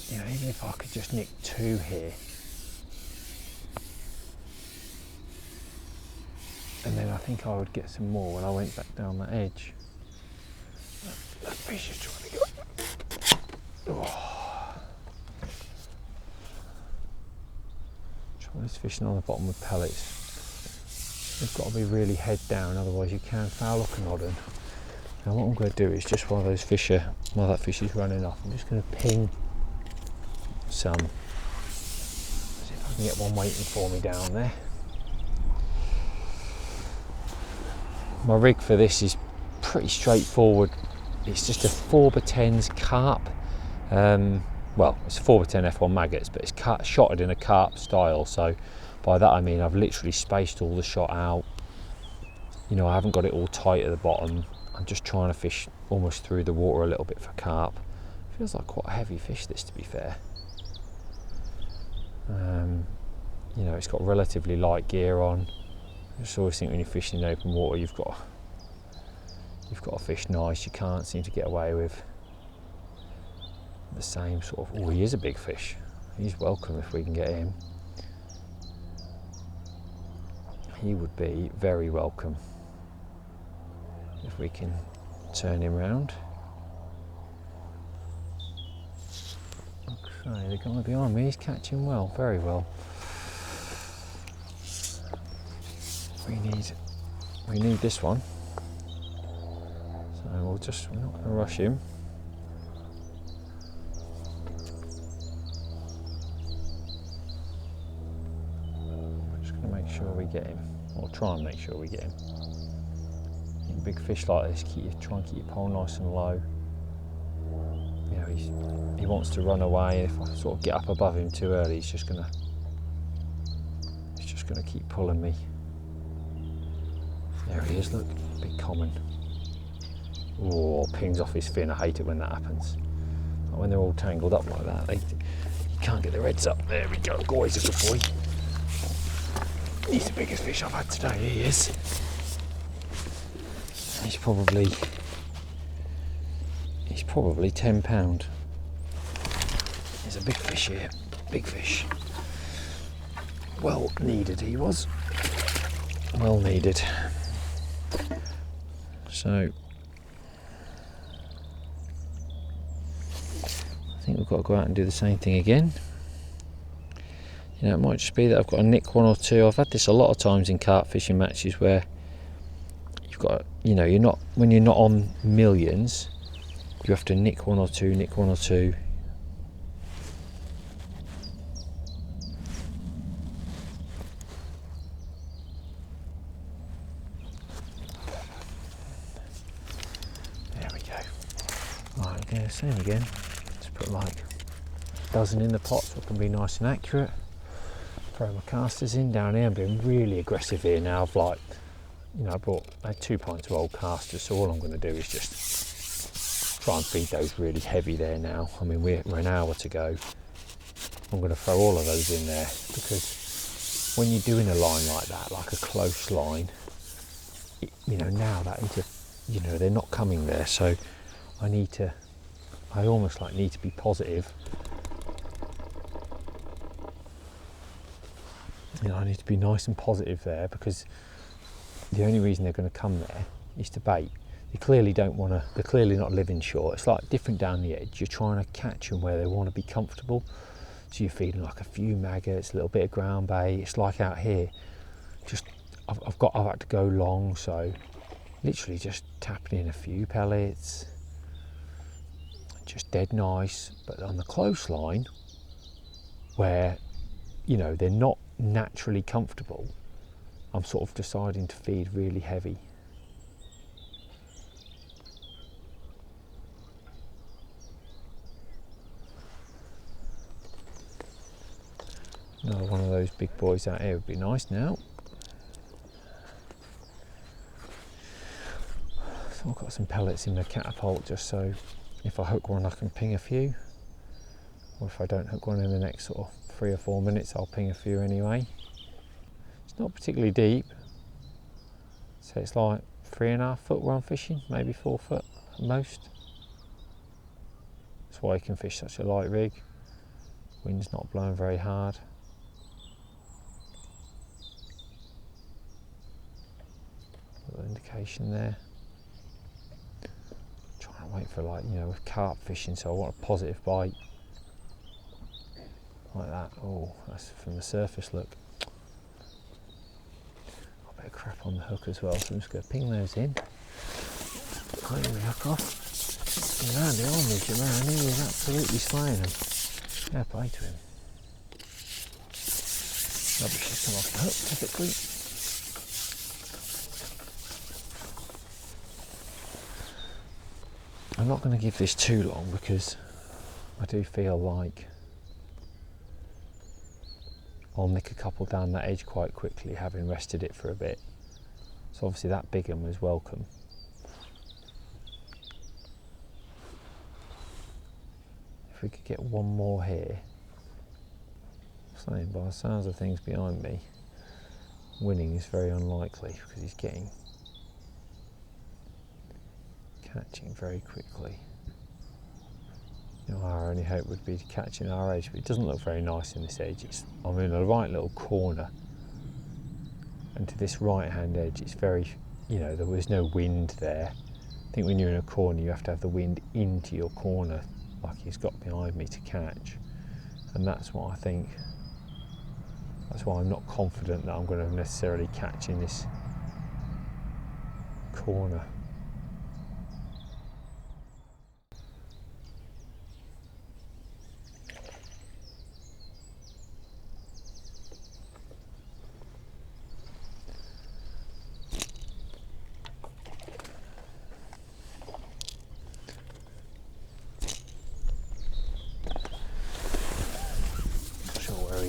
You know, even if I could just nick 2 here, and then I think I would get some more when I went back down that edge. That fish is trying to go. Oh. This fishing on the bottom with pellets. They've got to be really head down, otherwise you can foul hook an odd one. Now what I'm going to do is just while that fish is running off, I'm just going to ping some. See if I can get one waiting for me down there. My rig for this is pretty straightforward. It's just a 4x10s carp. Well, it's 4x10 F1 maggots, but it's shotted in a carp style. So by that I mean I've literally spaced all the shot out. You know, I haven't got it all tight at the bottom. I'm just trying to fish almost through the water a little bit for carp. Feels like quite a heavy fish, this, to be fair. You know, it's got relatively light gear on. I just always think when you're fishing in open water, you've got to fish nice. You can't seem to get away with the same sort of. Oh, he is a big fish. He's welcome if we can get him. He would be very welcome if we can turn him round. Okay, the guy behind me is catching well, very well. We need this one. So we're not going to rush him. We're just going to make sure we get him, or try and make sure we get him. In big fish like this, try and keep your pole nice and low. You know, he wants to run away, and if I sort of get up above him too early, he's just going to keep pulling me. There he is, look, big common. Oh, pings off his fin. I hate it when that happens. Like when they're all tangled up like that, you can't get their heads up. There we go. Oh, he's a good boy. He's the biggest fish I've had today. He is. He's probably £10. There's a big fish here. Big fish. Well needed he was. Well needed. So got to go out and do the same thing again. You know, it might just be that I've got to nick one or two. I've had this a lot of times in carp fishing matches where you've got, you know, when you're not on millions, you have to nick one or two. There we go. Right, again, same again. Just put like a dozen in the pot so it can be nice and accurate. Throw my casters in down here. I'm being really aggressive here now. I've like, you know, I had 2 pints of old casters, so all I'm going to do is just try and feed those really heavy there now. I mean, we're an hour to go. I'm going to throw all of those in there, because when you're doing a line like that, like a close line, you know, now that into, you know, they're not coming there, so I almost like need to be positive. You know, I need to be nice and positive there, because the only reason they're going to come there is to bait. They clearly don't want to, they're clearly not living short. It's like different down the edge. You're trying to catch them where they want to be comfortable. So you're feeding like a few maggots, a little bit of ground bait. It's like out here, just I've had to go long, so literally just tapping in a few pellets, just dead nice. But on the close line, where, you know, they're not naturally comfortable, I'm sort of deciding to feed really heavy. Another one of those big boys out here would be nice now. So I've got some pellets in the catapult, just so if I hook one I can ping a few, or if I don't hook one in the next sort of 3 or 4 minutes, I'll ping a few anyway. It's not particularly deep, so it's like 3.5 foot where I'm fishing, maybe 4 foot at most. That's why you can fish such a light rig. Wind's not blowing very hard. Little indication there. Trying to wait for, like, you know, with carp fishing, so I want a positive bite. Like that. Oh, that's from the surface, look. A bit of crap on the hook as well, so I'm just going to ping those in. Clean the hook off. Around the armage, around, he was absolutely slaying them. Fair play to him. Rubbish has come off the hook, typically. I'm not going to give this too long, because I do feel like I'll nick a couple down that edge quite quickly, having rested it for a bit. So obviously that big one was welcome. If we could get one more here, saying by the sounds of things behind me, winning is very unlikely, because he's catching very quickly. You know, our only hope would be to catch in our edge, but it doesn't look very nice in this edge. I'm in a right little corner, and to this right hand edge it's very, you know, there was no wind there. I think when you're in a corner you have to have the wind into your corner, like he's got behind me, to catch, and that's what I think. That's why I'm not confident that I'm going to necessarily catch in this corner.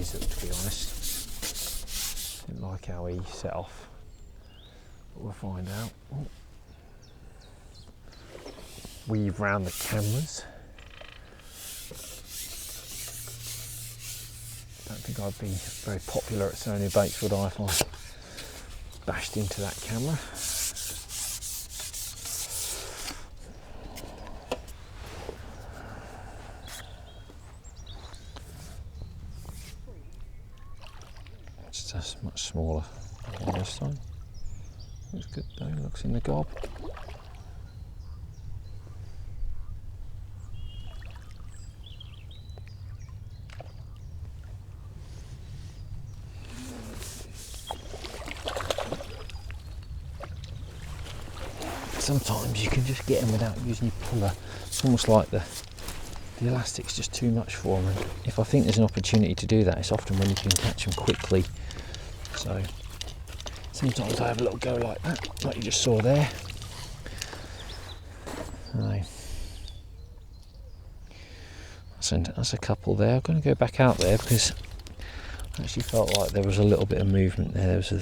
To be honest, didn't like how he set off, but we'll find out. Ooh. Weave round the cameras. Don't think I'd be very popular at Sonubaits, would I, if I bashed into that camera. That's much smaller than this time. Looks good though, looks in the gob. sometimes you can just get them without using your puller. It's almost like the elastic's just too much for them. And if I think there's an opportunity to do that, it's often when you can catch them quickly. So sometimes I have a little go like that, like you just saw there. That's a couple there. I'm going to go back out there because I actually felt like there was a little bit of movement there. There was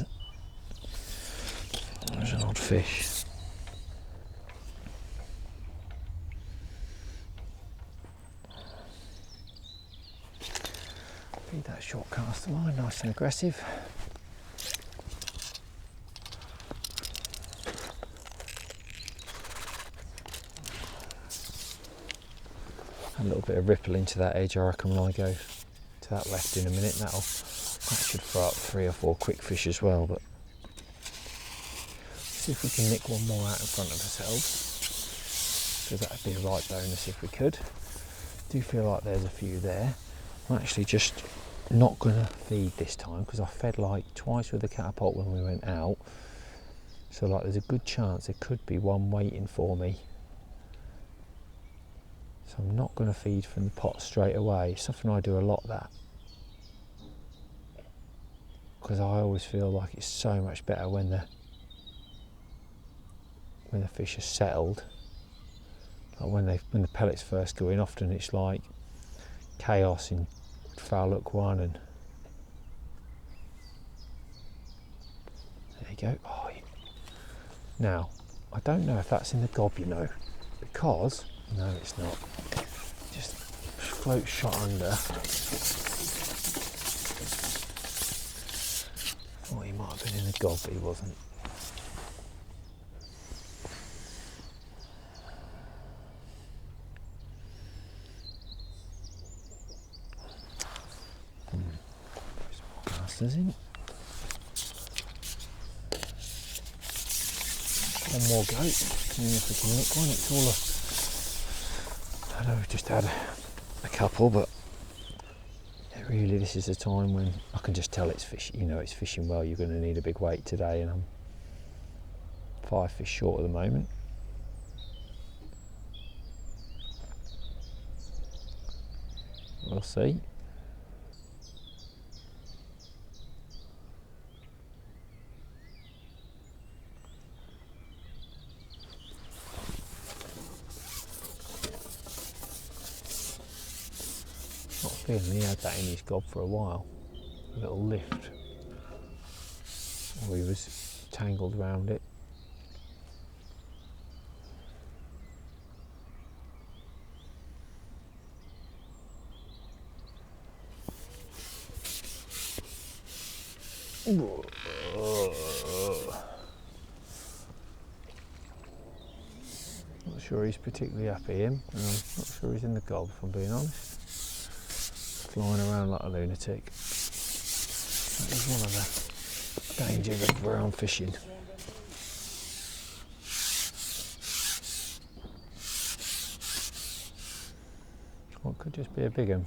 an odd fish. Feed that short cast line, nice and aggressive. A little bit of ripple into that edge, I reckon, when I go to that left in a minute. That should throw up 3 or 4 quick fish as well. But see if we can nick one more out in front of ourselves, because that would be a right bonus if we could. Do feel like there's a few there. I'm actually just not going to feed this time because I fed like twice with the catapult when we went out. So like there's a good chance there could be one waiting for me. So I'm not going to feed from the pot straight away. It's something I do a lot, that. Because I always feel like it's so much better when the fish are settled. Like when the pellets first go in, often it's like chaos in foul look 1 and there you go. Oh, now I don't know if that's in the gob, you know, because no, it's not. Just float shot under. Thought he might have been in the gob, but he wasn't. Casters in. One more go. See if we can nick one. It's all I know we've just had a couple, but yeah, really this is the time when I can just tell it's fish. You know, it's fishing well. You're going to need a big weight today, and I'm 5 fish short at the moment. We'll see. Feeling he had that in his gob for a while, a little lift, or he was tangled around it. Not sure he's particularly happy, him. Not sure he's in the gob, if I'm being honest. Flying around like a lunatic. That is one of the dangers of ground fishing. Well, it could just be a big one.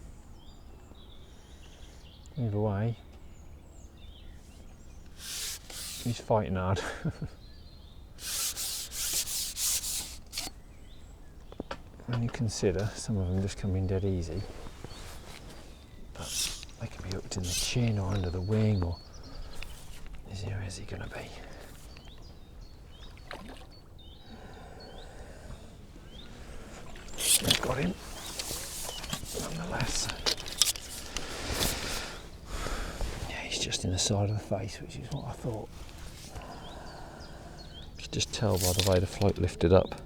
Either way, he's fighting hard. When you consider some of them just come in dead easy. They can be hooked in the chin or under the wing, or is he going to be? I've got him, nonetheless. Yeah, he's just in the side of the face, which is what I thought. You could just tell by the way the float lifted up.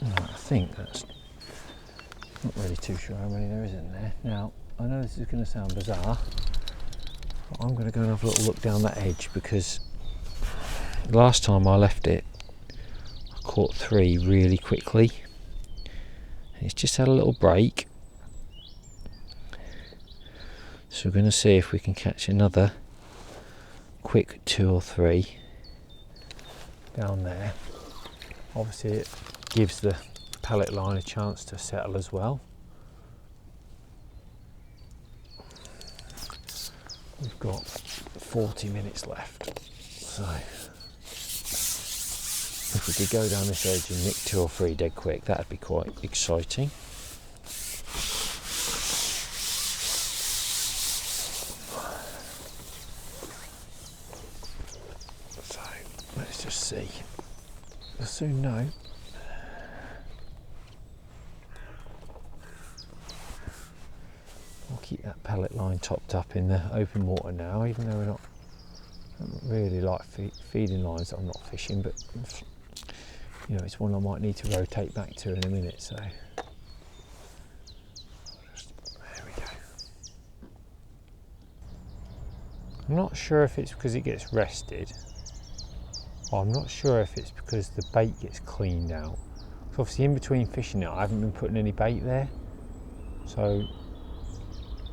I think that's not really too sure how many there is in there. Now, I know this is going to sound bizarre, but I'm going to go and have a little look down that edge, because the last time I left it, I caught 3 really quickly. It's just had a little break. So we're going to see if we can catch another quick 2 or 3 down there. Obviously it gives the pellet line a chance to settle as well. We've got 40 minutes left, so if we could go down this edge and nick 2 or 3 dead quick, that'd be quite exciting. So let's just see. We'll soon know. We'll keep that pellet line topped up in the open water now, even though we're not, I don't really like feeding lines that I'm not fishing, but you know, it's one I might need to rotate back to in a minute, so there we go. I'm not sure if it's because it gets rested, or I'm not sure if it's because the bait gets cleaned out. So obviously in between fishing it, I haven't been putting any bait there, so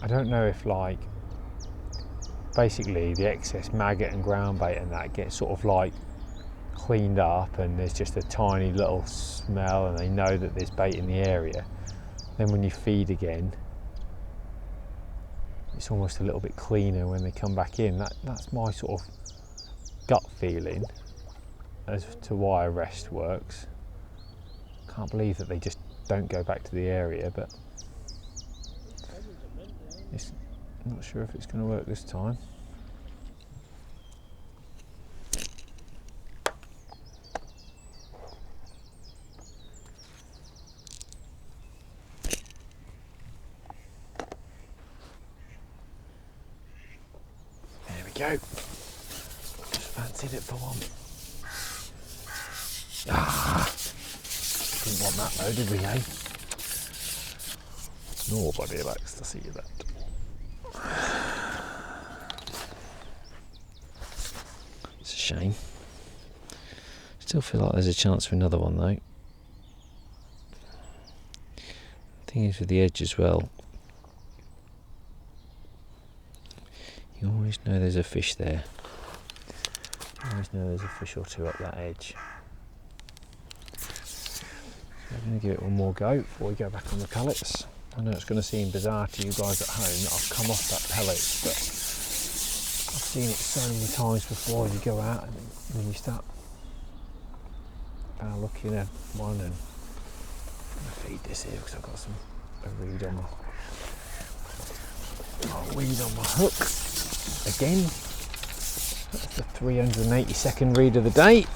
I don't know if, like, basically the excess maggot and ground bait and that gets sort of like cleaned up and there's just a tiny little smell and they know that there's bait in the area. Then when you feed again, it's almost a little bit cleaner when they come back in. That's my sort of gut feeling as to why a rest works. Can't believe that they just don't go back to the area, but I'm not sure if it's going to work this time. There we go. Just fancied it for one. Ah! Didn't want that though, did we, eh? Nobody likes to see that. It's a shame. Still feel like there's a chance for another one though. Thing is with the edge as well, you always know there's a fish there. You always know there's a fish or two up that edge. So I'm going to give it one more go before we go back on the pellets. I know it's going to seem bizarre to you guys at home that I've come off that pellets, but I've seen it so many times before. You go out and then you start looking at one, and I'm going to feed this here because I've got a reed on my hook again. That's the 382nd reed of the day.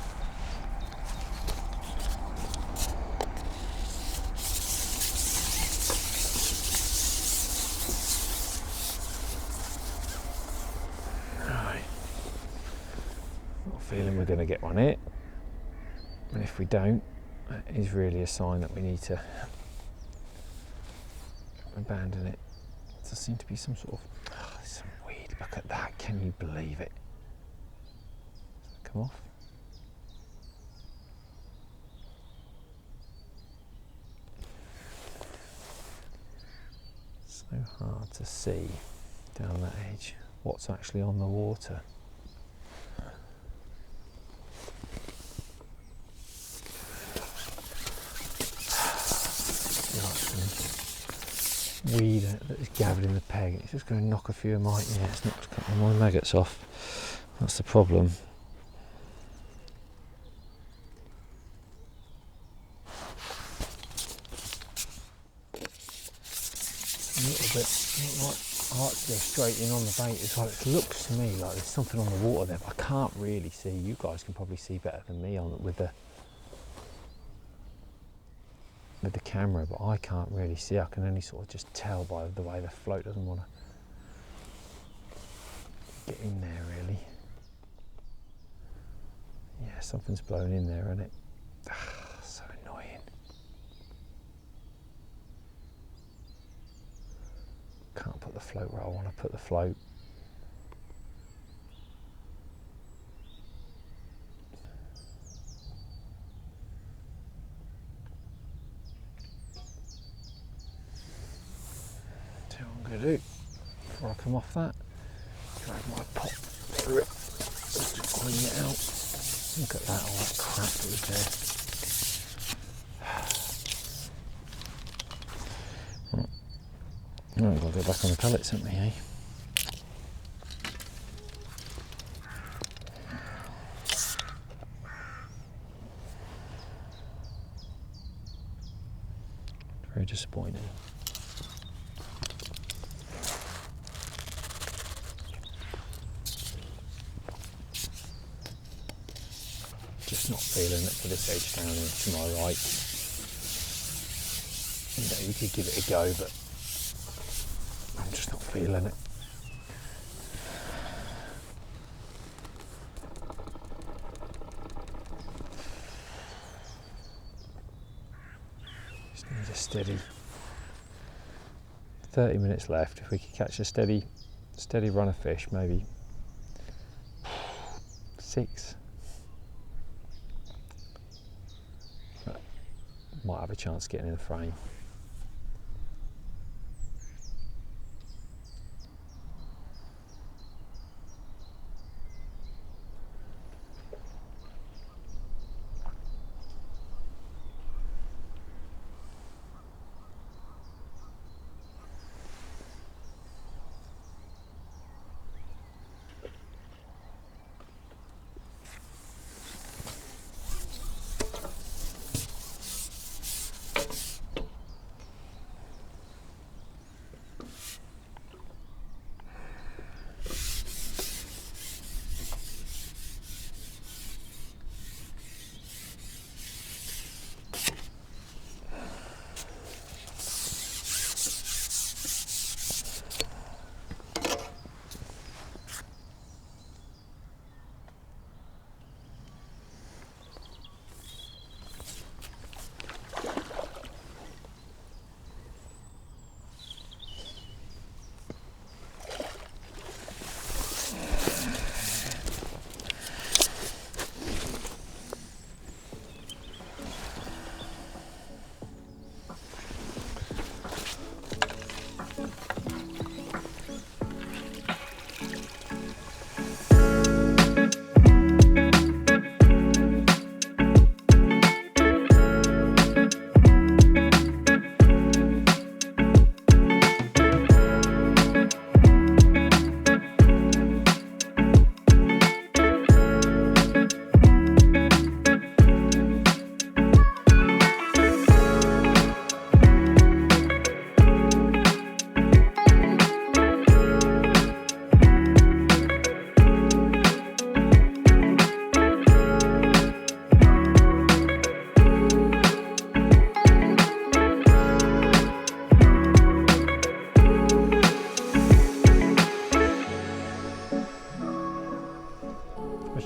Feeling we're going to get one here, and if we don't, that is really a sign that we need to abandon it. There seems to be some sort of there's some weed. Look at that, can you believe it? Come off. So hard to see down that edge what's actually on the water. Weed that is gathered in the peg. It's just going to knock a few of my, it's knocked a couple of my maggots off. That's the problem. A little bit like I like to go straight in on the bait as well. It looks to me like there's something on the water there, but I can't really see. You guys can probably see better than me on with the camera, but I can't really see. I can only sort of just tell by the way the float doesn't want to get in there really. Yeah, something's blown in there, isn't it? So annoying. Can't put the float where I want to put the float. To do before I come off that, drag my pot through it just to clean it out. Look at that, all that crap that was there. Oh, we've got to go back on the pellets, haven't we, eh? Very disappointing. Just not feeling it for this edge down here to my right. You know, you could give it a go, but I'm just not feeling it. Just need a steady 30 minutes left. If we could catch a steady run of fish, maybe 6. Might have a chance of getting in the frame.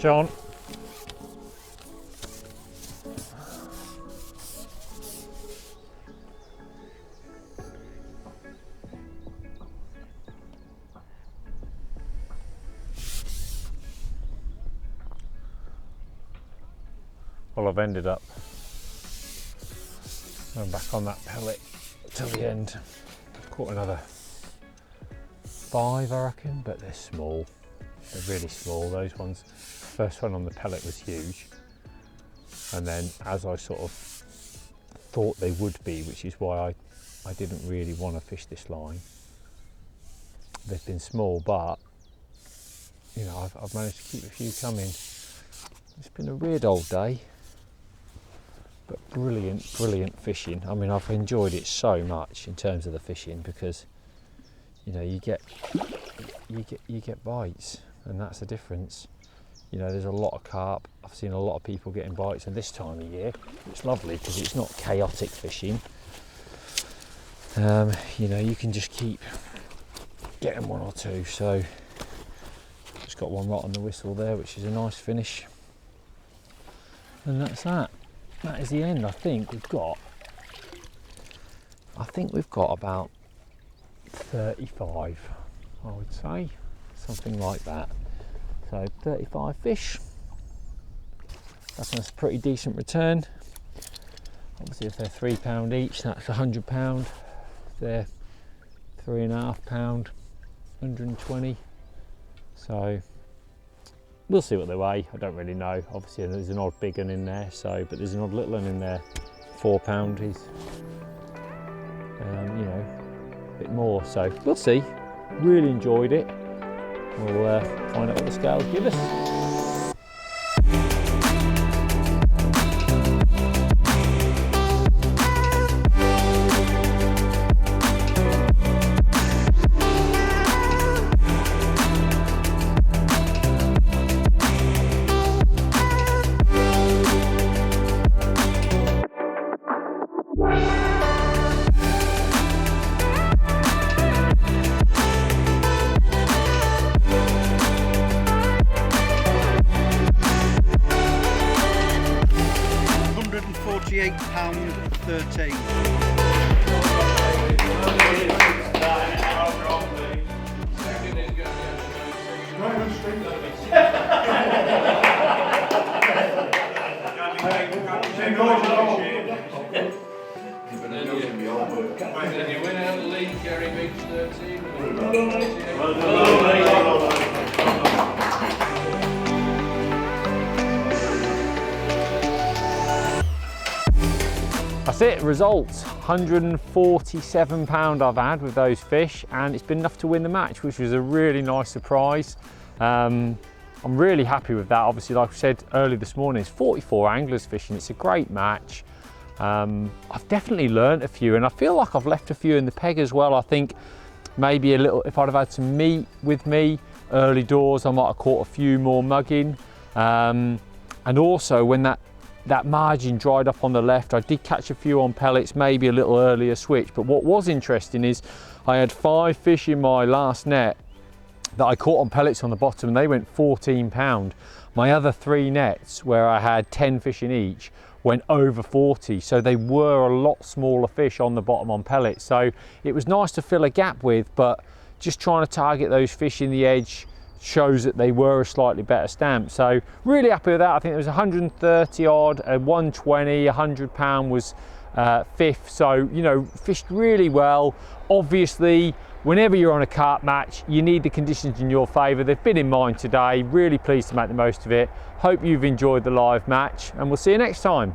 Sean. Well, I've ended up going back on that pellet till the end. I've caught another 5, I reckon, but they're small. They're really small, those ones. First one on the pellet was huge, and then as I sort of thought they would be, which is why I didn't really want to fish this line, they've been small, but you know, I've managed to keep a few coming. It's been a weird old day, but brilliant fishing. I mean, I've enjoyed it so much in terms of the fishing, because you know, you get bites, and that's the difference. You know, there's a lot of carp. I've seen a lot of people getting bites, and this time of year it's lovely because it's not chaotic fishing. You know, you can just keep getting 1 or 2. So just got one right on the whistle there, which is a nice finish. And that's that. That is the end. I think we've got about 35, I would say, something like that. So 35 fish. That's a pretty decent return. Obviously, if they're £3 each, that's £100. If they're £3.5, 120. So we'll see what they weigh. I don't really know. Obviously, there's an odd big one in there. But there's an odd little one in there. £4. He's, you know, bit more. So we'll see. Really enjoyed it. We'll find out what the scales give us. £148.13. And you went out of the lead, Kerry beats 13. That's it, results. £147 I've had with those fish, and it's been enough to win the match, which was a really nice surprise. I'm really happy with that. Obviously, like I said earlier this morning, it's 44 anglers fishing. It's a great match. I've definitely learnt a few, and I feel like I've left a few in the peg as well. I think maybe a little, if I'd have had some meat with me early doors, I might have caught a few more mugging. And also when that margin dried up on the left, I did catch a few on pellets, maybe a little earlier switch. But what was interesting is I had 5 fish in my last net that I caught on pellets on the bottom, and they went £14. My other 3 nets, where I had 10 fish in each, went over 40, so they were a lot smaller fish on the bottom on pellets. So it was nice to fill a gap with, but just trying to target those fish in the edge shows that they were a slightly better stamp. So really happy with that. I think there was 130 odd, 120, £100 was fifth. So, you know, fished really well. Obviously, whenever you're on a carp match, you need the conditions in your favour. They've been in mine today. Really pleased to make the most of it. Hope you've enjoyed the live match, and we'll see you next time.